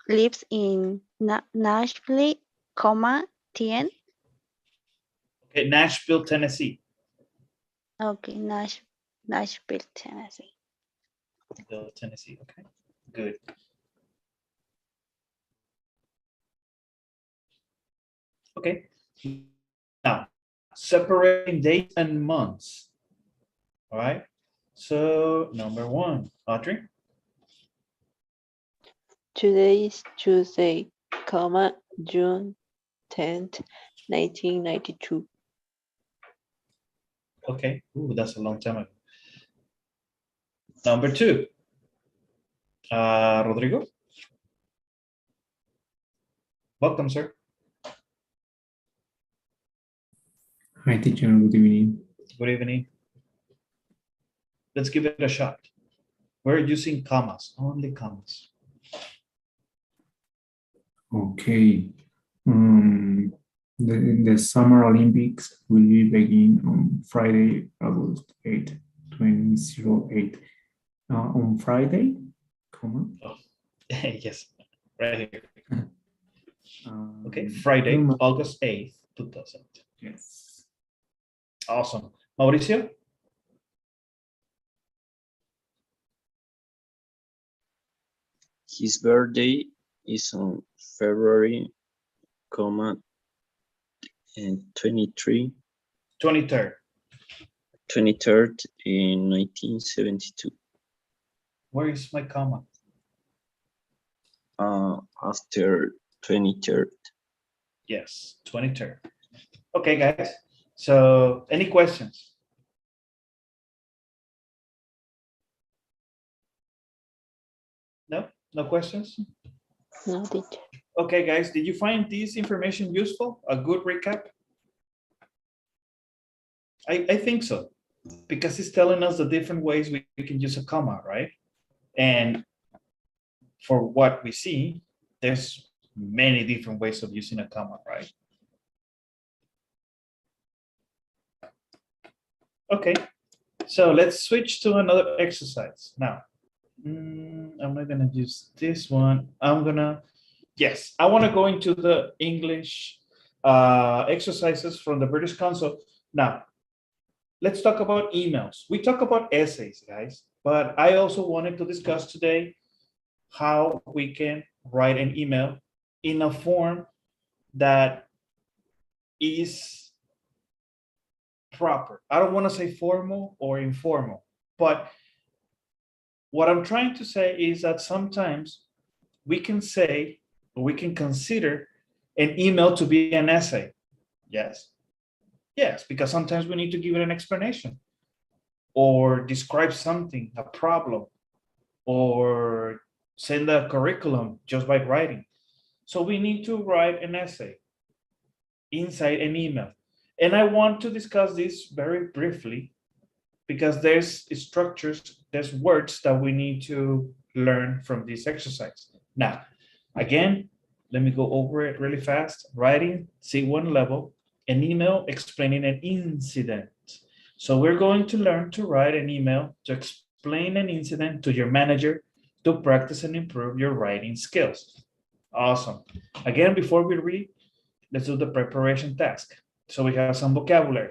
lives in Nashville, comma, 10. Okay, Nashville, Tennessee. Okay, Nashville, Tennessee. Tennessee, okay, good. Okay, now separating dates and months. All right, so number 1, Audrey. Today is Tuesday, comma, June 10th, 1992. Okay, ooh, that's a long time ago. Number 2, Rodrigo. Welcome, sir. Hi, teacher. Good evening. Good evening. Let's give it a shot. We're using commas, only commas. Okay. The Summer Olympics will be begin on Friday, August 8, 2008. On Friday, comma. Yes, right here. Okay, Um, Friday, Vilma- August 8th, 2000. Yes. Awesome. Mauricio? His birthday is on February, comma, and 23rd 23rd. in 1972. Where is my comma? After 23rd. Yes, 23rd. Okay, guys. So, any questions? No? No questions? No, teacher. Okay, guys. Did you find this information useful? A good recap? I think so. Because it's telling us the different ways we can use a comma, right? And for what we see, there's many different ways of using a comma, right? Okay, so let's switch to another exercise. Now, I'm not gonna use this one. Yes, I wanna go into the English exercises from the British Council. Now, let's talk about emails. We talk about essays, guys, but I also wanted to discuss today how we can write an email in a form that is proper. I don't want to say formal or informal, but what I'm trying to say is that sometimes we can say, or we can consider an email to be an essay. Yes. Yes, because sometimes we need to give it an explanation or describe something, a problem, or send a curriculum just by writing. So we need to write an essay inside an email. And I want to discuss this very briefly because there's structures, there's words that we need to learn from this exercise. Now, again, let me go over it really fast. Writing C1 level, an email explaining an incident. So we're going to learn to write an email to explain an incident to your manager to practice and improve your writing skills. Awesome. Again, before we read, let's do the preparation task. So we have some vocabulary.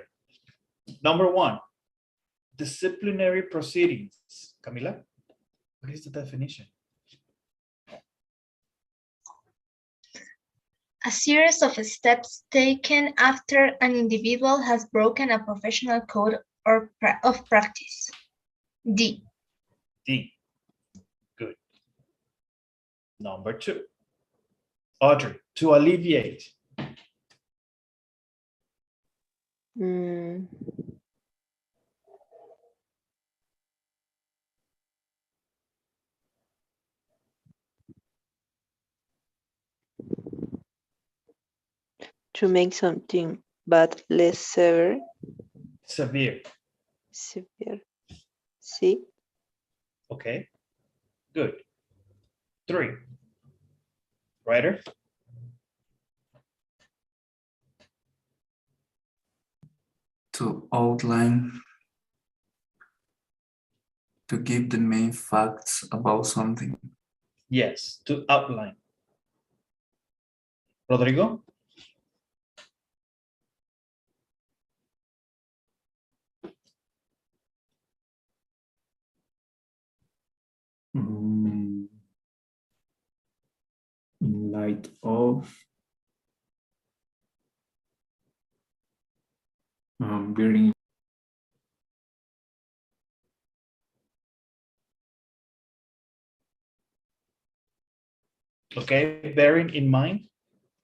Number 1, disciplinary proceedings. Camila, what is the definition? A series of steps taken after an individual has broken a professional code of practice. D. D. Good. Number 2. Audrey, to alleviate. Mm, to make something bad less severe. Severe. Severe. See? Okay. Good. 3. Writer. to outline, to give the main facts about something. Yes, to outline. Rodrigo? Mm, in light of bearing. Okay, bearing in mind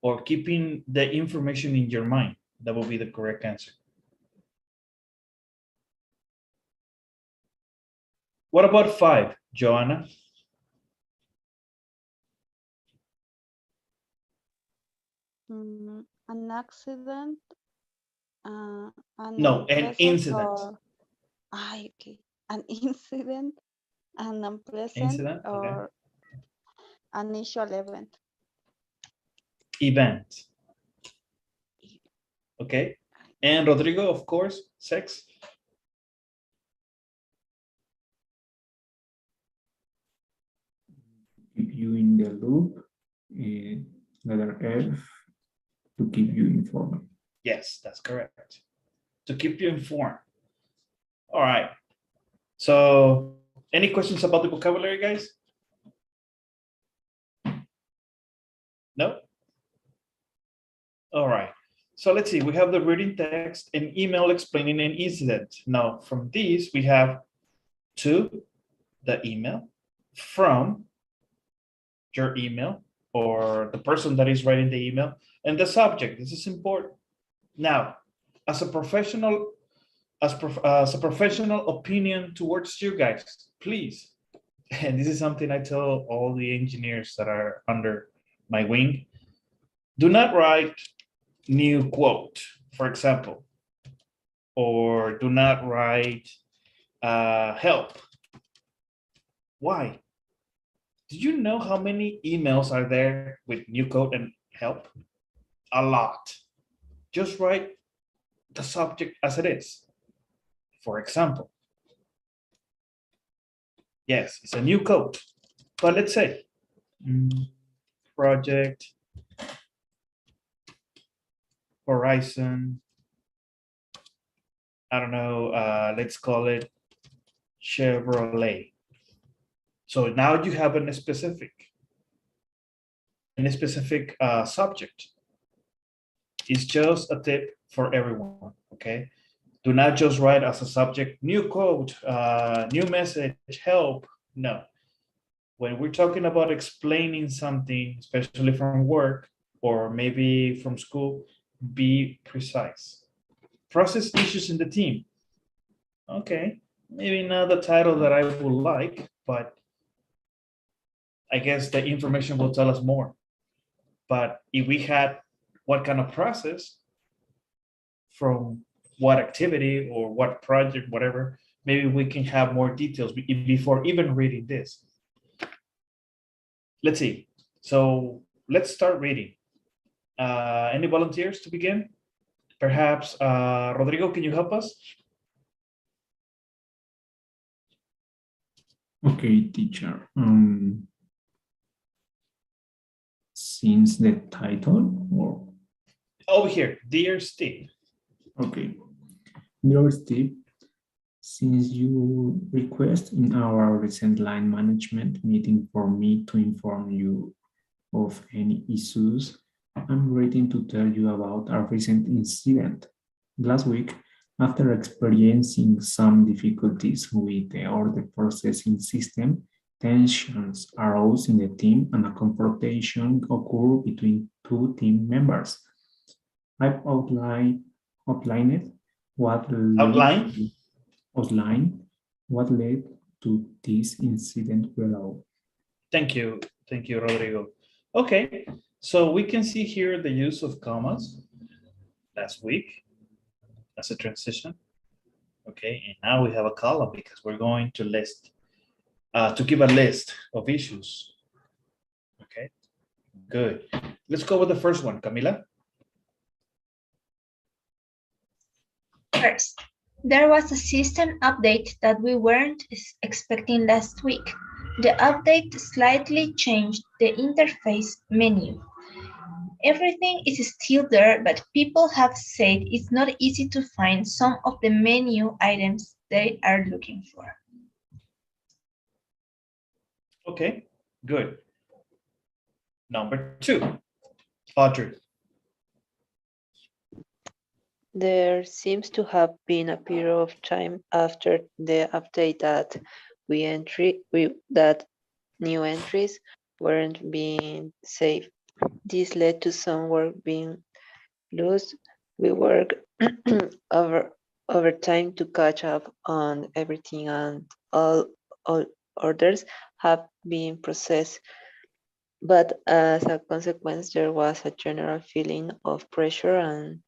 or keeping the information in your mind. That will be the correct answer. What about 5, Joanna? An accident, an No, an unpleasant incident. or okay, an incident, an unpleasant Incident, okay. or unusual event. Event. Okay. And Rodrigo, of course, 6. Keep you in the loop. Letter F, to keep you informed. Yes, that's correct. To keep you informed. All right. So, any questions about the vocabulary, guys? No? All right. So let's see. We have the reading text and email explaining an incident. Now, from these, we have to the email, from your email, or the person that is writing the email, and the subject. This is important. Now, as a professional, as a professional opinion towards you guys, please, and this is something I tell all the engineers that are under my wing, do not write new quote, for example, or do not write help. Why? Do you know how many emails are there with new code and help? A lot. Just write the subject as it is. For example, yes, it's a new code, but let's say project Horizon, I don't know, let's call it Chevrolet. So now you have a specific subject. It's just a tip for everyone, okay? Do not just write as a subject, new code, new message, help. No. When we're talking about explaining something, especially from work or maybe from school, be precise. Process issues in the team. Okay, maybe not the title that I would like, but I guess the information will tell us more. But if we had what kind of process from what activity or what project, whatever, maybe we can have more details before even reading this. Let's see. So let's start reading. Any volunteers to begin? Perhaps, Rodrigo, can you help us? Okay, teacher. Since the title, or Over here, dear Steve. okay, dear Steve, since you request in our recent line management meeting for me to inform you of any issues, I'm waiting to tell you about a recent incident. Last week, after experiencing some difficulties with the order processing system, tensions arose in the team and a confrontation occurred between two team members. I've outlined what Outline. led to this incident below. Thank you, Rodrigo. Okay, so we can see here the use of commas last week as a transition. Okay, and now we have a column because we're going to list, to give a list of issues. Okay, good. Let's go with the first one, Camila. First, there was a system update that we weren't expecting last week. The update slightly changed the interface menu. Everything is still there, but people have said it's not easy to find some of the menu items they are looking for. Okay, good. Number 2, Audrey. There seems to have been a period of time after the update that that new entries weren't being saved. This led to some work being lost. We work over time to catch up on everything, and all orders have been processed. But as a consequence, there was a general feeling of pressure and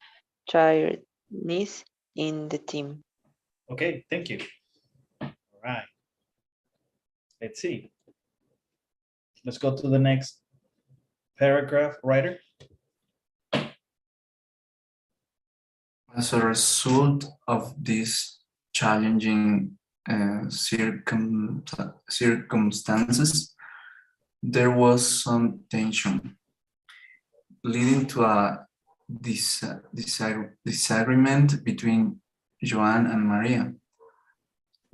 tiredness in the team. Okay, thank you. All right. Let's see. Let's go to the next paragraph, writer. As a result of these challenging circumstances, there was some tension, leading to a disagreement between Joan and Maria.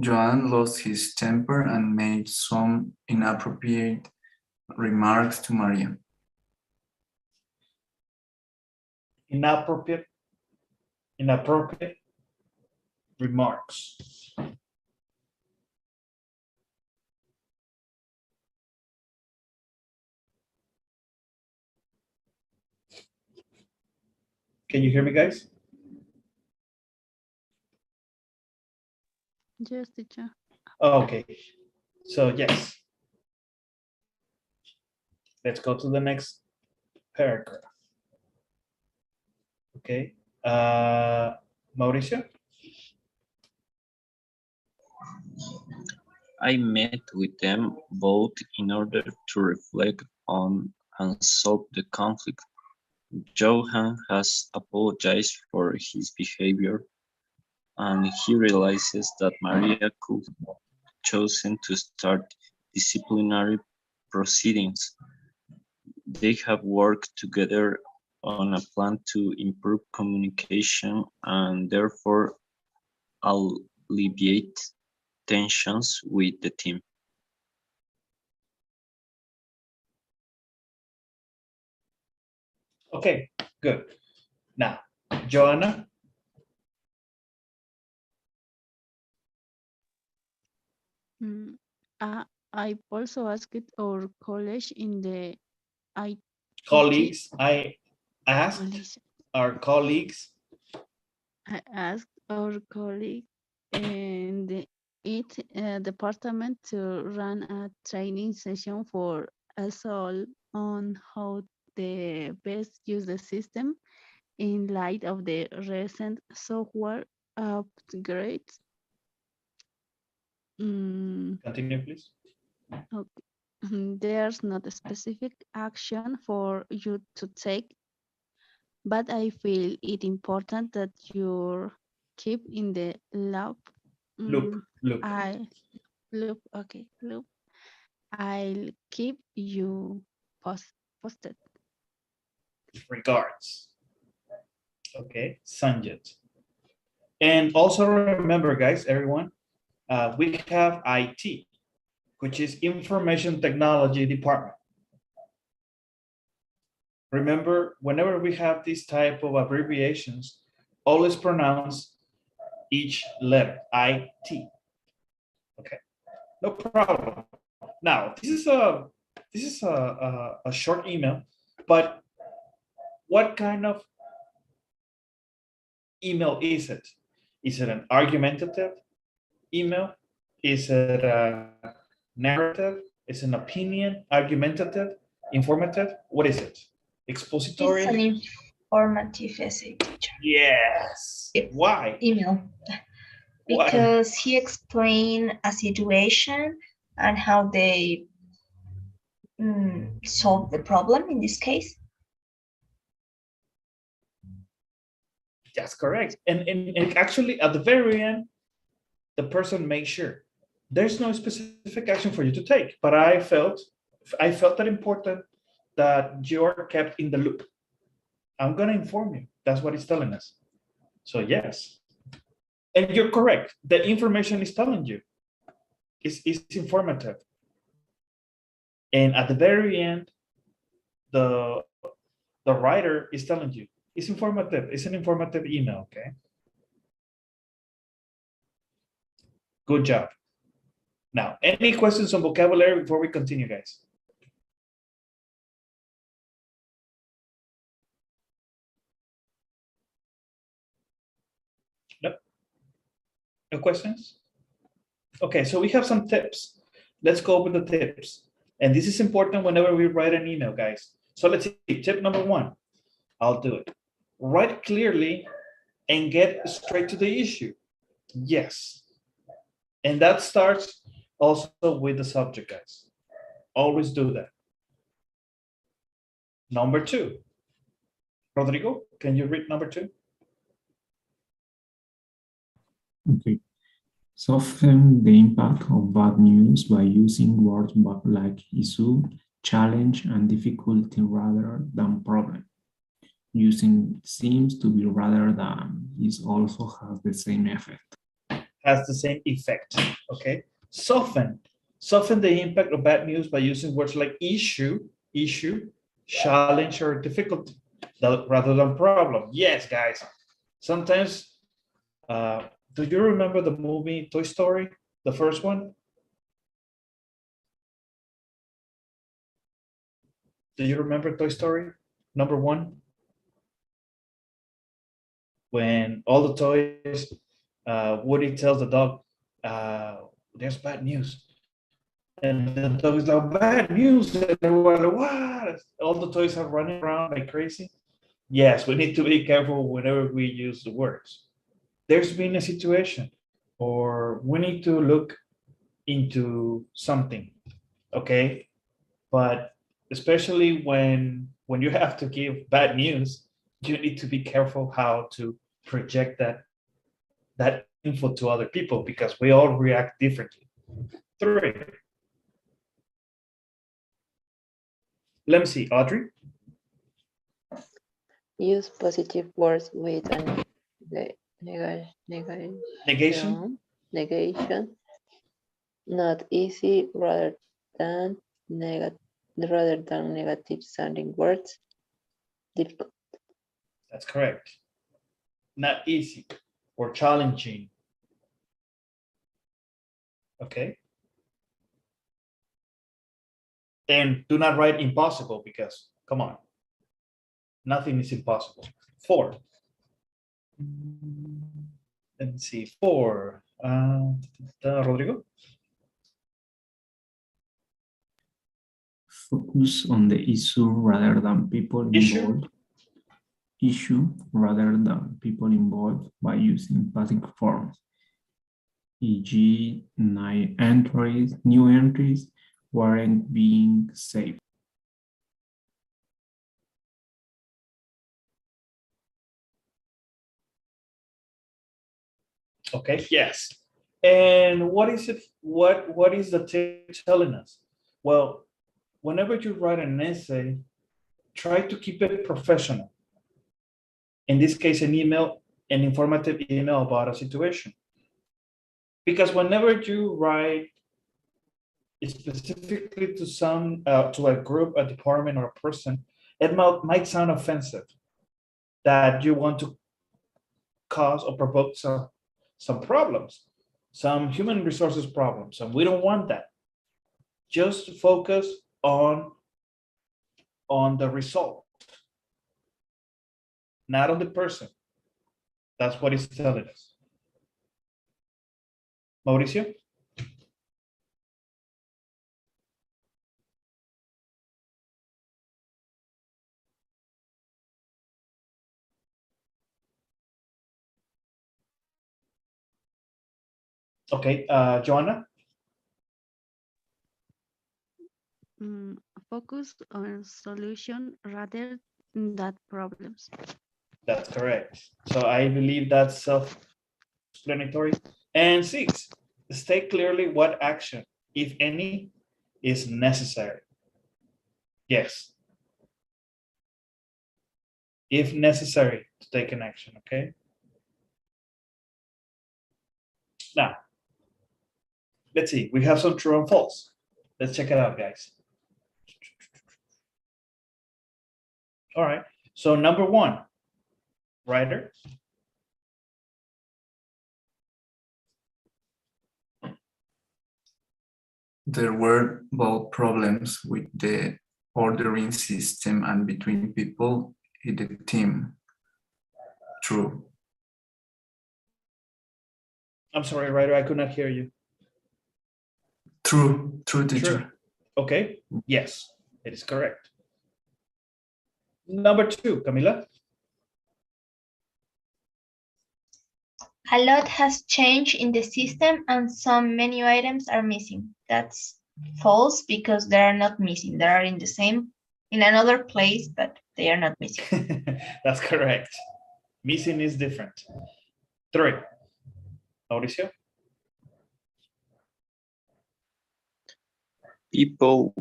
Joan lost his temper and made some inappropriate remarks to Maria. Inappropriate remarks. Can you hear me, guys? Yes, teacher. Okay, so yes. Let's go to the next paragraph. Okay, Mauricio? I met with them both in order to reflect on and solve the conflict. Johan has apologized for his behavior, and he realizes that Maria could have chosen to start disciplinary proceedings. They have worked together on a plan to improve communication and therefore alleviate tensions with the team. Okay, good. Now, Joanna? Mm, I also asked our college in the IT Colleagues, I asked college. our colleagues. I asked our colleague in the IT department to run a training session for us all on how the best use the system in light of the recent software upgrades. Continue, please. Okay. There's not a specific action for you to take, but I feel it important that you keep in the loop. Loop. I loop. Okay, loop. I'll keep you posted. Regards. Okay, Sanjit. And also remember, guys, everyone, we have IT, which is Information Technology Department. Remember, whenever we have this type of abbreviations, always pronounce each letter, IT. Okay, no problem. Now, this is a short email, but what kind of email is it? Is it an argumentative email? Is it a narrative? Is it an opinion? Argumentative? Informative? What is it? Expository? It's an informative essay, teacher. Yes. Why? Email. Why? Because he explained a situation and how they solve the problem in this case. That's correct. And actually, at the very end, the person made sure there's no specific action for you to take. But I felt that important that you're kept in the loop. I'm gonna inform you. That's what it's telling us. So yes, and you're correct. The information is telling you. It's informative. And at the very end, the the writer is telling you it's informative. It's an informative email. Okay. Good job. Now, any questions on vocabulary before we continue, guys? Nope. No questions? Okay, so we have some tips. Let's go over the tips. And this is important whenever we write an email, guys. So let's see, tip number 1. I'll do it. Write clearly and get straight to the issue. Yes. And that starts also with the subject, guys. Always do that. Number 2. Rodrigo, can you read number 2? Okay. Soften the impact of bad news by using words like issue, challenge, and difficulty rather than problem. Using seems to be rather than is also has the same effect. Has the same effect, okay? Soften the impact of bad news by using words like issue, challenge, or difficulty rather than problem. Yes, guys. Sometimes, do you remember the movie Toy Story, the first one? Do you remember Toy Story, number 1? When all the toys, Woody tells the dog, there's bad news. And the dog is like, bad news. And everyone like, what? All the toys are running around like crazy. Yes, we need to be careful whenever we use the words. There's been a situation, or we need to look into something, okay? But especially when you have to give bad news, you need to be careful how to project that info to other people because we all react differently. 3. Let me see, Audrey. Use positive words with an Negation. negation, not easy rather than negative sounding words. Difficult. That's correct. Not easy or challenging. Okay. And do not write impossible because, come on, nothing is impossible. 4. Let me see, 4. Rodrigo? Focus on the issue rather than people involved. Issue rather than people involved by using passive forms, e.g. new entries weren't being saved. Okay, yes. And what is it? What is the tip telling us? Well, whenever you write an essay, try to keep it professional. In this case, an informative email about a situation. Because whenever you write specifically to a group, a department, or a person, it might sound offensive that you want to cause or provoke some problems, some human resources problems, and we don't want that. Just focus on the result, not on the person. That's what it's telling us. Mauricio? Okay, Joanna? Focus on solution rather than problems. That's correct. So I believe that's self-explanatory. And 6, state clearly what action, if any, is necessary. Yes. If necessary to take an action, okay? Now, let's see. We have some true and false. Let's check it out, guys. All right. So number 1, writer. There were both problems with the ordering system and between people in the team. True. I'm sorry, writer, I could not hear you. True, teacher. True. Okay. Yes, it is correct. Number 2, Camila. A lot has changed in the system and some menu items are missing. That's false because they are not missing. They are in the same, in another place, but they are not missing. That's correct. Missing is different. 3, Mauricio. People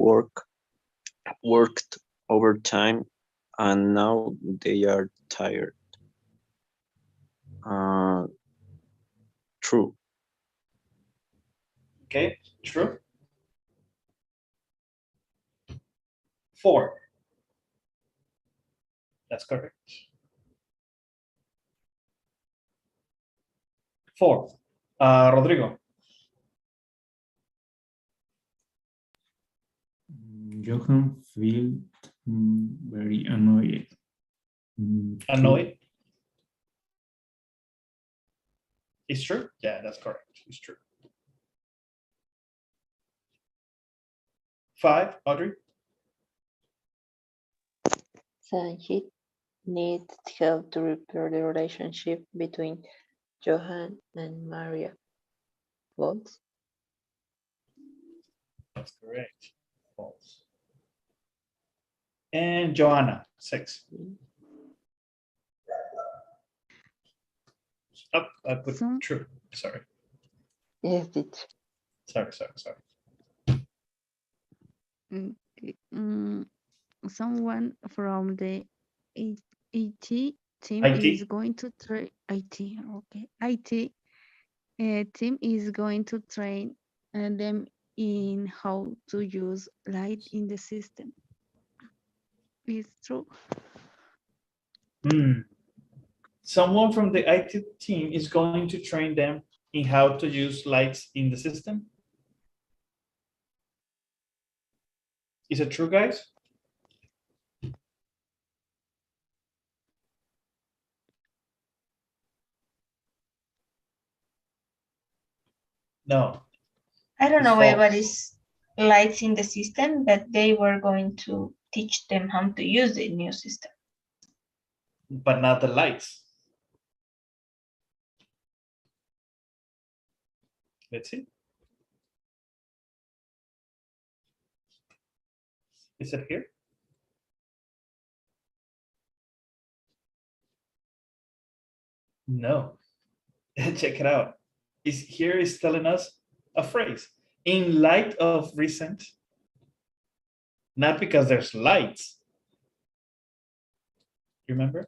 worked overtime and now they are tired. True. Okay, true. 4, that's correct. 4, Rodrigo. Johan felt very annoyed. Annoyed. It's true. Yeah, that's correct. It's true. 5, Audrey. Sanjit needs help to repair the relationship between Johan and Maria. False. That's correct. False. And Joanna, 6. Oh, I put true. Sorry. Yes, teacher. Sorry. Okay. Someone from the IT team IT. is going to train IT. Okay, IT team is going to train them in how to use light in the system. It's true. Someone from the IT team is going to train them in how to use lights in the system. Is it true, guys? No. I don't It's know false. what is lights in the system, but they were going to teach them how to use the new system. But not the lights. Let's see. Is it here? No. Check it out. Here is telling us a phrase. In light of recent, not because there's lights. Remember?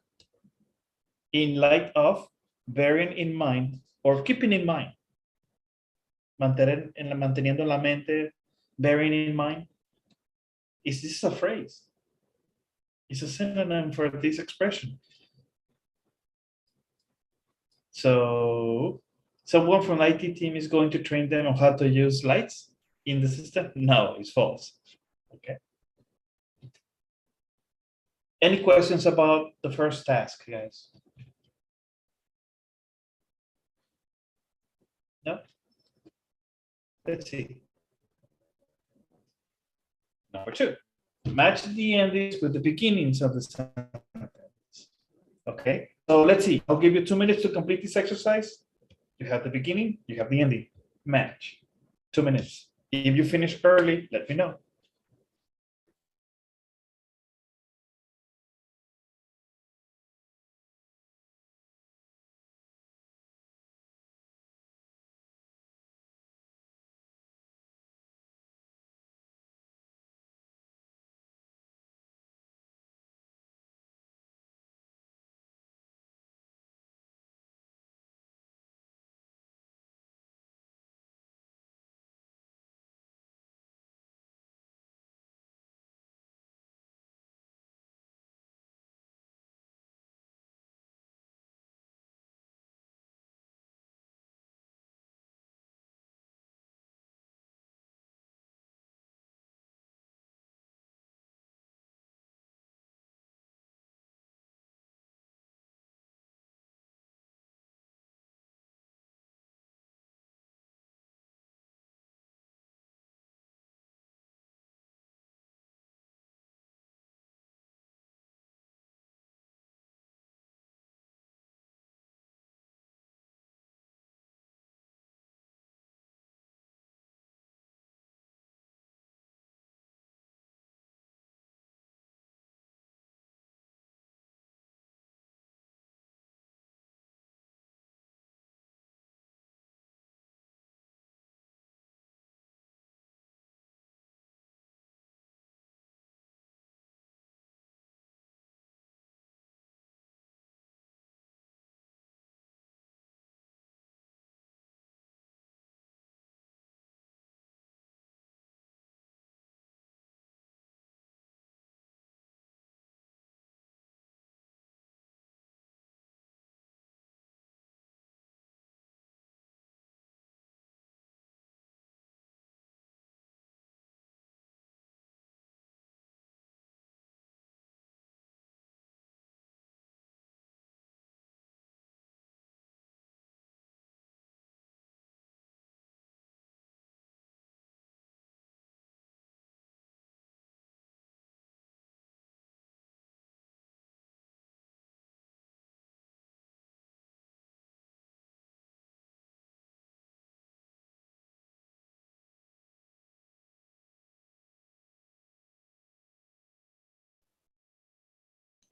In light of, bearing in mind, or keeping in mind. Manteniendo en la mente, bearing in mind. Is this a phrase? It's a synonym for this expression. So someone from IT team is going to train them on how to use lights in the system? No, it's false. Okay. Any questions about the first task, guys? No? Let's see. Number 2, match the endings with the beginnings of the sentence. Okay, so let's see. I'll give you 2 minutes to complete this exercise. You have the beginning, you have the ending. Match. 2 minutes. If you finish early, let me know.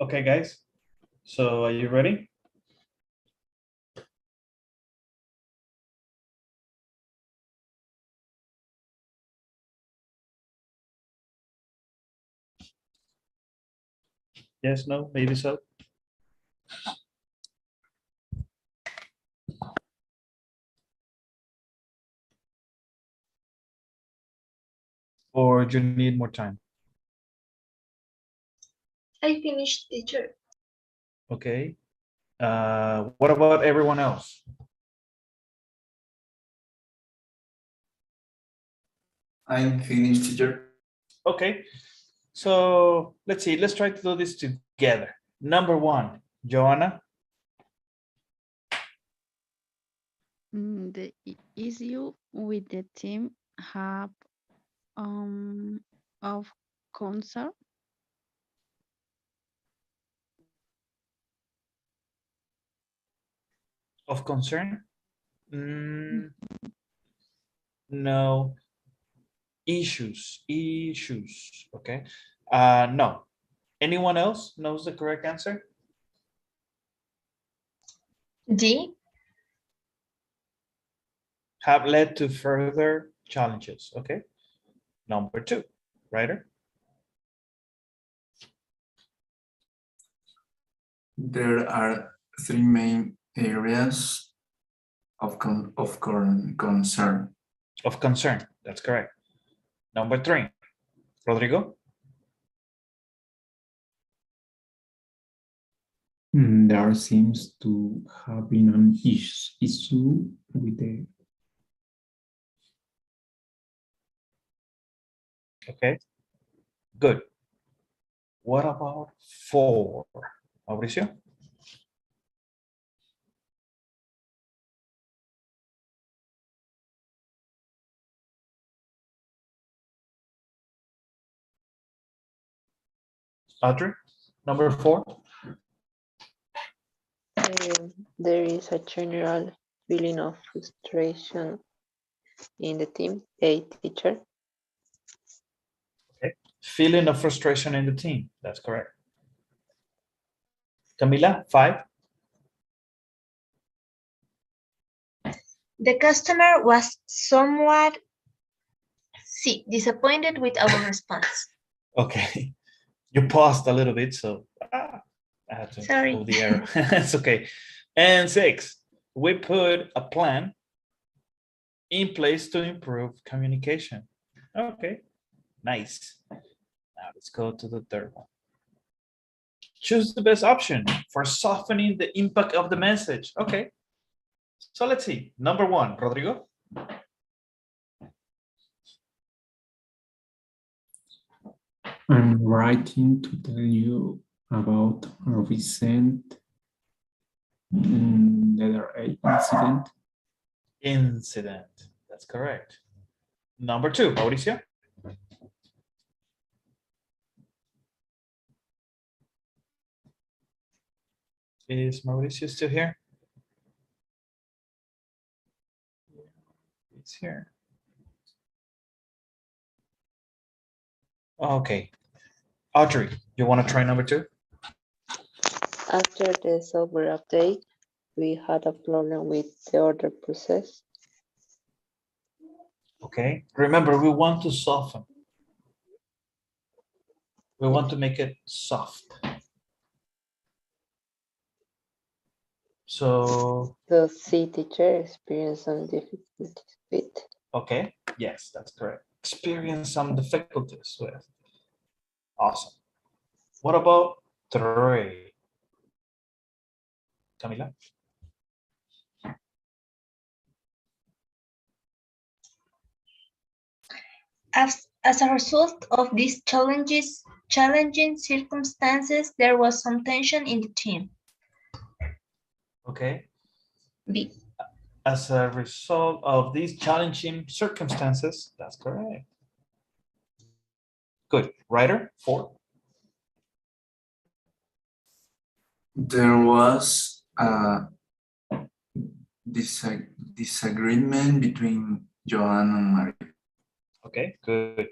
Okay, guys. So are you ready? Yes, no, maybe so. Or do you need more time? I finished, teacher. Okay. What about everyone else? I'm finished, teacher. Okay. So let's see. Let's try to do this together. Number one, Joanna. The issue with the team have of concern. Of concern? No. Issues. Okay. No. Anyone else knows the correct answer? D. Have led to further challenges. Okay. Number two, writer. There are three main areas of concern. Of concern. That's correct. Number three, Rodrigo. There seems to have been an issue with the Okay. Good. What about four, Mauricio? Audrey, number four. There is a general feeling of frustration in the team. A teacher. Okay. Feeling of frustration in the team. That's correct. Camila, five. The customer was somewhat disappointed with our response. Okay. You paused a little bit, so I had to Sorry. move the arrow. It's okay. And six, we put a plan in place to improve communication. Okay, nice. Now let's go to the third one. Choose the best option for softening the impact of the message. Okay, so let's see. Number one, Rodrigo. I'm writing to tell you about a recent letter A incident. Incident. That's correct. Number two, Mauricio. Is Mauricio still here? It's here. Okay. Audrey, you want to try number two? After the software update, we had a problem with the order process. Okay. Remember, we want to soften. We want to make it soft. So, C teacher experienced some difficulties with. okay. Yes, that's correct. Experience some difficulties with. Awesome. What about three? Camila? As a result of these challenging circumstances, there was some tension in the team. Okay. B. As a result of these challenging circumstances, that's correct. Good. Writer, four. There was a disagreement between Joan and Maria. Okay, good.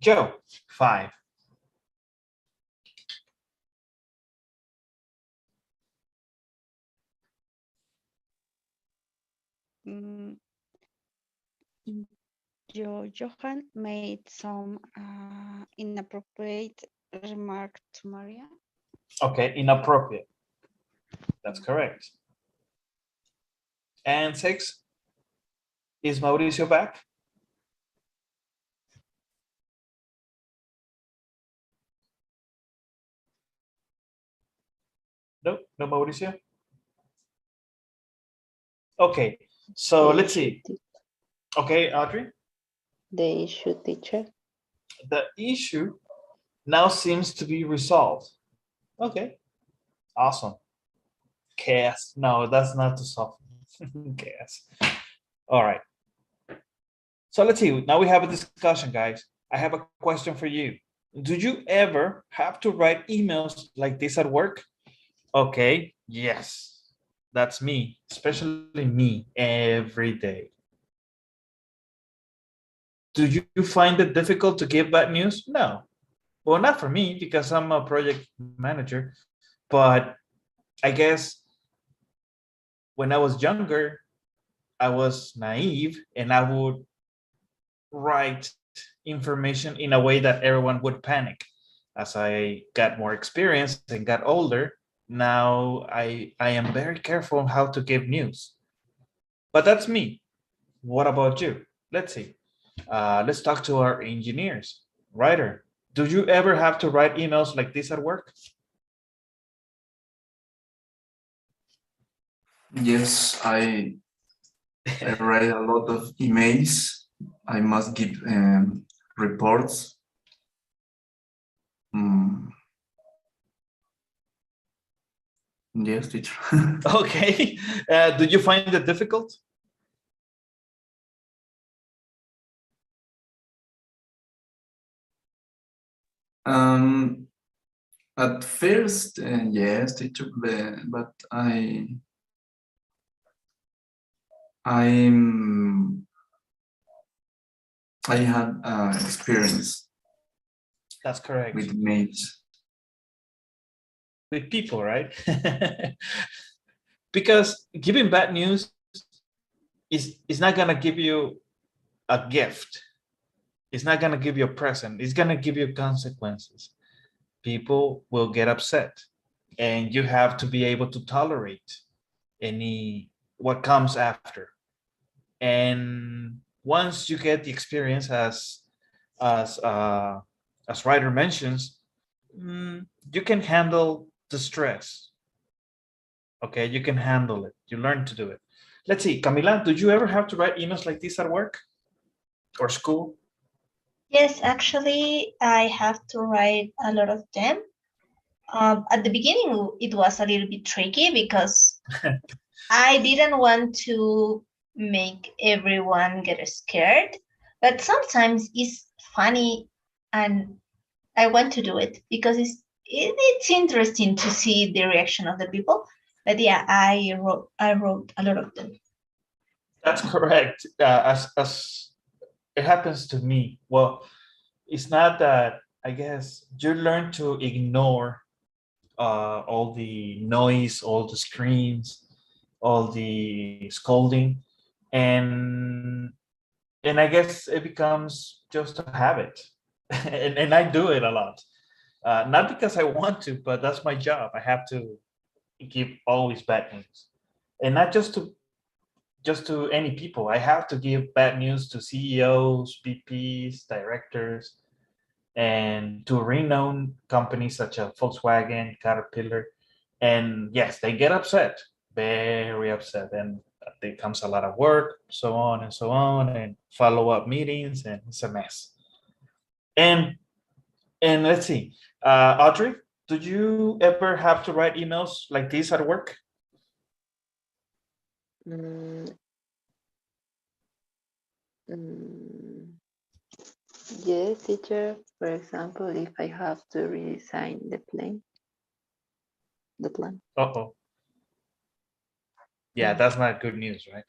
Joe, five. mm, Johan made some inappropriate remark to Maria. Okay, inappropriate. That's correct. And 6, is Mauricio back? No, no Mauricio? Okay, so The let's issue see. te- Okay, Audrey, The issue, teacher. the issue now seems to be resolved. Okay, awesome. Chaos. No, that's not too soft. Chaos. All right. So let's see. Now we have a discussion, guys. I have a question for you. Do you ever have to write emails like this at work? Okay, yes. That's me, especially me, every day. Do you find it difficult to give bad news? No. Well, not for me because I'm a project manager, but I guess when I was younger, I was naive and I would write information in a way that everyone would panic. As I got more experience and got older, now I am very careful on how to give news. But that's me. What about you? Let's see. Let's talk to our engineers. Writer, do you ever have to write emails like this at work? Yes, I write a lot of emails. I must give reports. Mm, yes, teacher. Okay. Do you find it difficult? Um, at first, yes, teacher, but I'm I had experience That's correct. with mails. With people, right? Because giving bad news is not gonna give you a gift. It's not gonna give you a present. It's gonna give you consequences. People will get upset, and you have to be able to tolerate any what comes after. And once you get the experience, as as writer mentions, you can handle the stress. Okay, you can handle it. You learn to do it. Let's see, Camila, did you ever have to write emails like this at work or school? Yes, actually, I have to write a lot of them. At the beginning, it was a little bit tricky because I didn't want to make everyone get scared, but sometimes it's funny and I want to do it because it's interesting to see the reaction of the people. But yeah, I wrote a lot of them. That's correct. As it happens to me. Well, it's not that, I guess you learn to ignore all the noise, all the screens, all the scolding, and I guess it becomes just a habit, and I do it a lot. Not because I want to, but that's my job. I have to give always bad news, and not just to any people. I have to give bad news to CEOs, VPs, directors, and to renowned companies such as Volkswagen, Caterpillar. And yes, they get upset, very upset. And there comes a lot of work, so on and so on, and follow-up meetings, and it's a mess. And let's see, Audrey, do you ever have to write emails like this at work? Mm, mm, yes, teacher. For example, if I have to redesign the plan. Uh-oh. Yeah, that's not good news, right?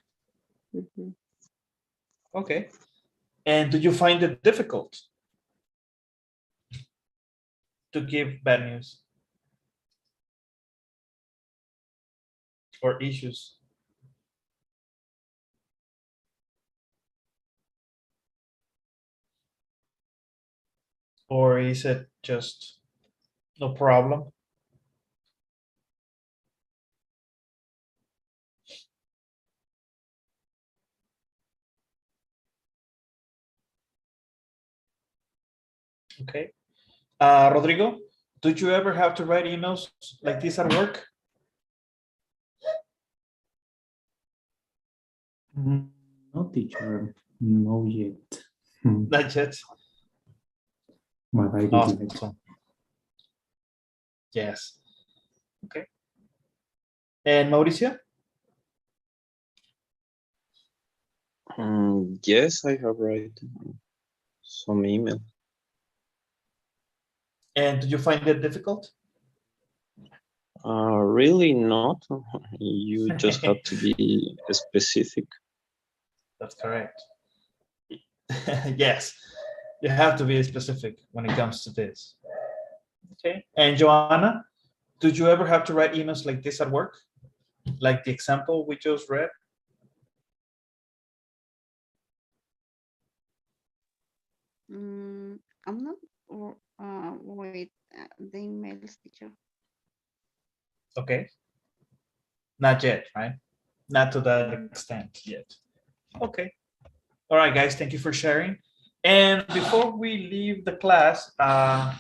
Mhm. Okay. And do you find it difficult to give bad news or issues? Or is it just no problem? Okay. Rodrigo, did you ever have to write emails like this at work? No, teacher, no yet. Hmm, Not yet. but I would like. Awesome. Yes. Okay. And Mauricio? Yes, I have read some email. And did you find it difficult? Really not. You just have to be specific. That's correct. Yes, you have to be specific when it comes to this. Okay. And Joanna, did you ever have to write emails like this at work? Like the example we just read? I'm not with the emails teacher. Okay. Not yet, right? Not to that extent yet. Okay. All right, guys, thank you for sharing. And before we leave the class, I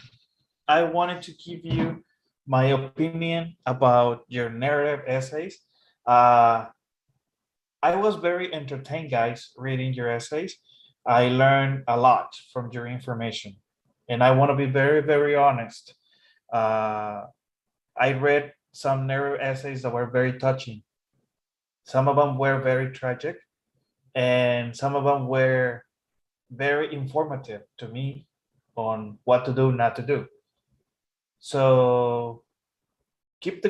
wanted to give you my opinion about your narrative essays. I was very entertained, guys, reading your essays. I learned a lot from your information. And I want to be very, very honest. I read some narrative essays that were very touching. Some of them were very tragic, and some of them were very informative to me on what to do, not to do. So keep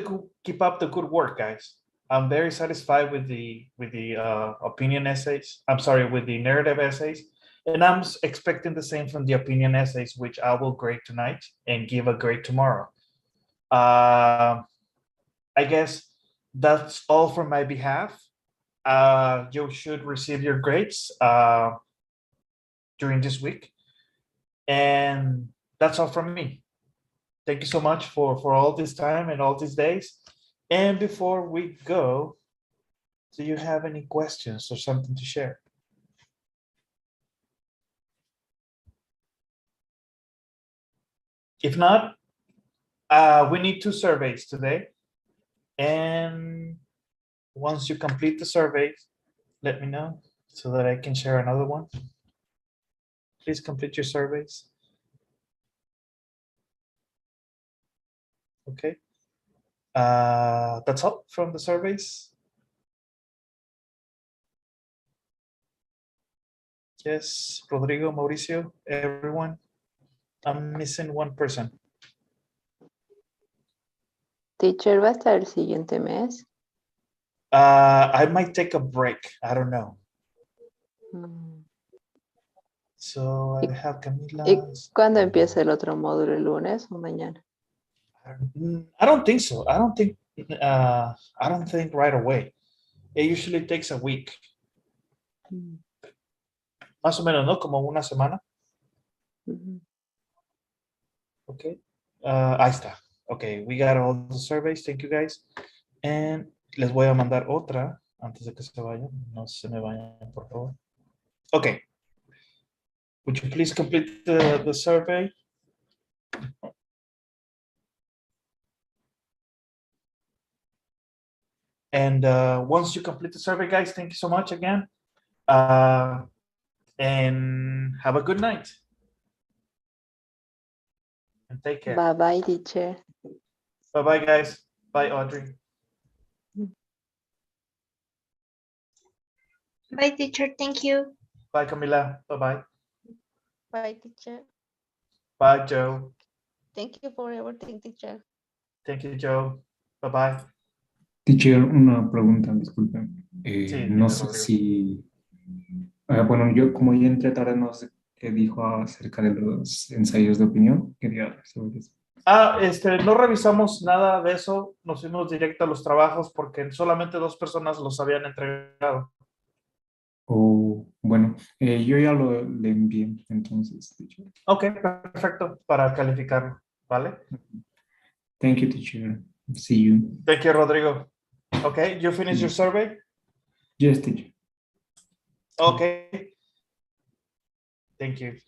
up the good work, guys. I'm very satisfied with the opinion essays. I'm sorry, with the narrative essays, and I'm expecting the same from the opinion essays, which I will grade tonight and give a grade tomorrow. I guess that's all from my behalf. You should receive your grades during this week, and that's all from me. Thank you so much for all this time and all these days. And before we go, do you have any questions or something to share? If not, we need 2 surveys today. And once you complete the surveys, let me know so that I can share another one. Please complete your surveys. Okay. That's all from the surveys. Yes, Rodrigo, Mauricio, everyone. I'm missing one person. Teacher, ¿va a estar el siguiente mes? I might take a break. I don't know. So I have Camila. ¿Y cuándo empieza el otro módulo? ¿El lunes o mañana? I don't think so. I don't think right away. It usually takes a week. Más o menos, ¿no? Como una semana. Okay. Ahí está. Okay, we got all the surveys. Thank you, guys. And les voy a mandar otra antes de que se vayan. No se me vayan, por favor. Okay. Would you please complete the survey? And once you complete the survey, guys, thank you so much again. And have a good night. And take care. Bye-bye, teacher. Bye-bye, guys. Bye, Audrey. Bye, teacher. Thank you. Bye, Camila. Bye-bye. Bye, teacher. Bye, Joe. Thank you for everything, teacher. Thank you, Joe. Bye-bye. Teacher, una pregunta, disculpe. Sí, No dime, sé Rodrigo. si... bueno, yo como ya entré tarde, no sé qué dijo acerca de los ensayos de opinión. Quería saber eso. No revisamos nada de eso. Nos fuimos directo a los trabajos porque solamente 2 personas los habían entregado. O, bueno, yo ya le envié, entonces, teacher. Ok, perfecto, para calificarlo, ¿vale? Thank you, teacher. See you. Thank you, Rodrigo. Okay, you finish your survey? Yes, teacher. Okay. Thank you.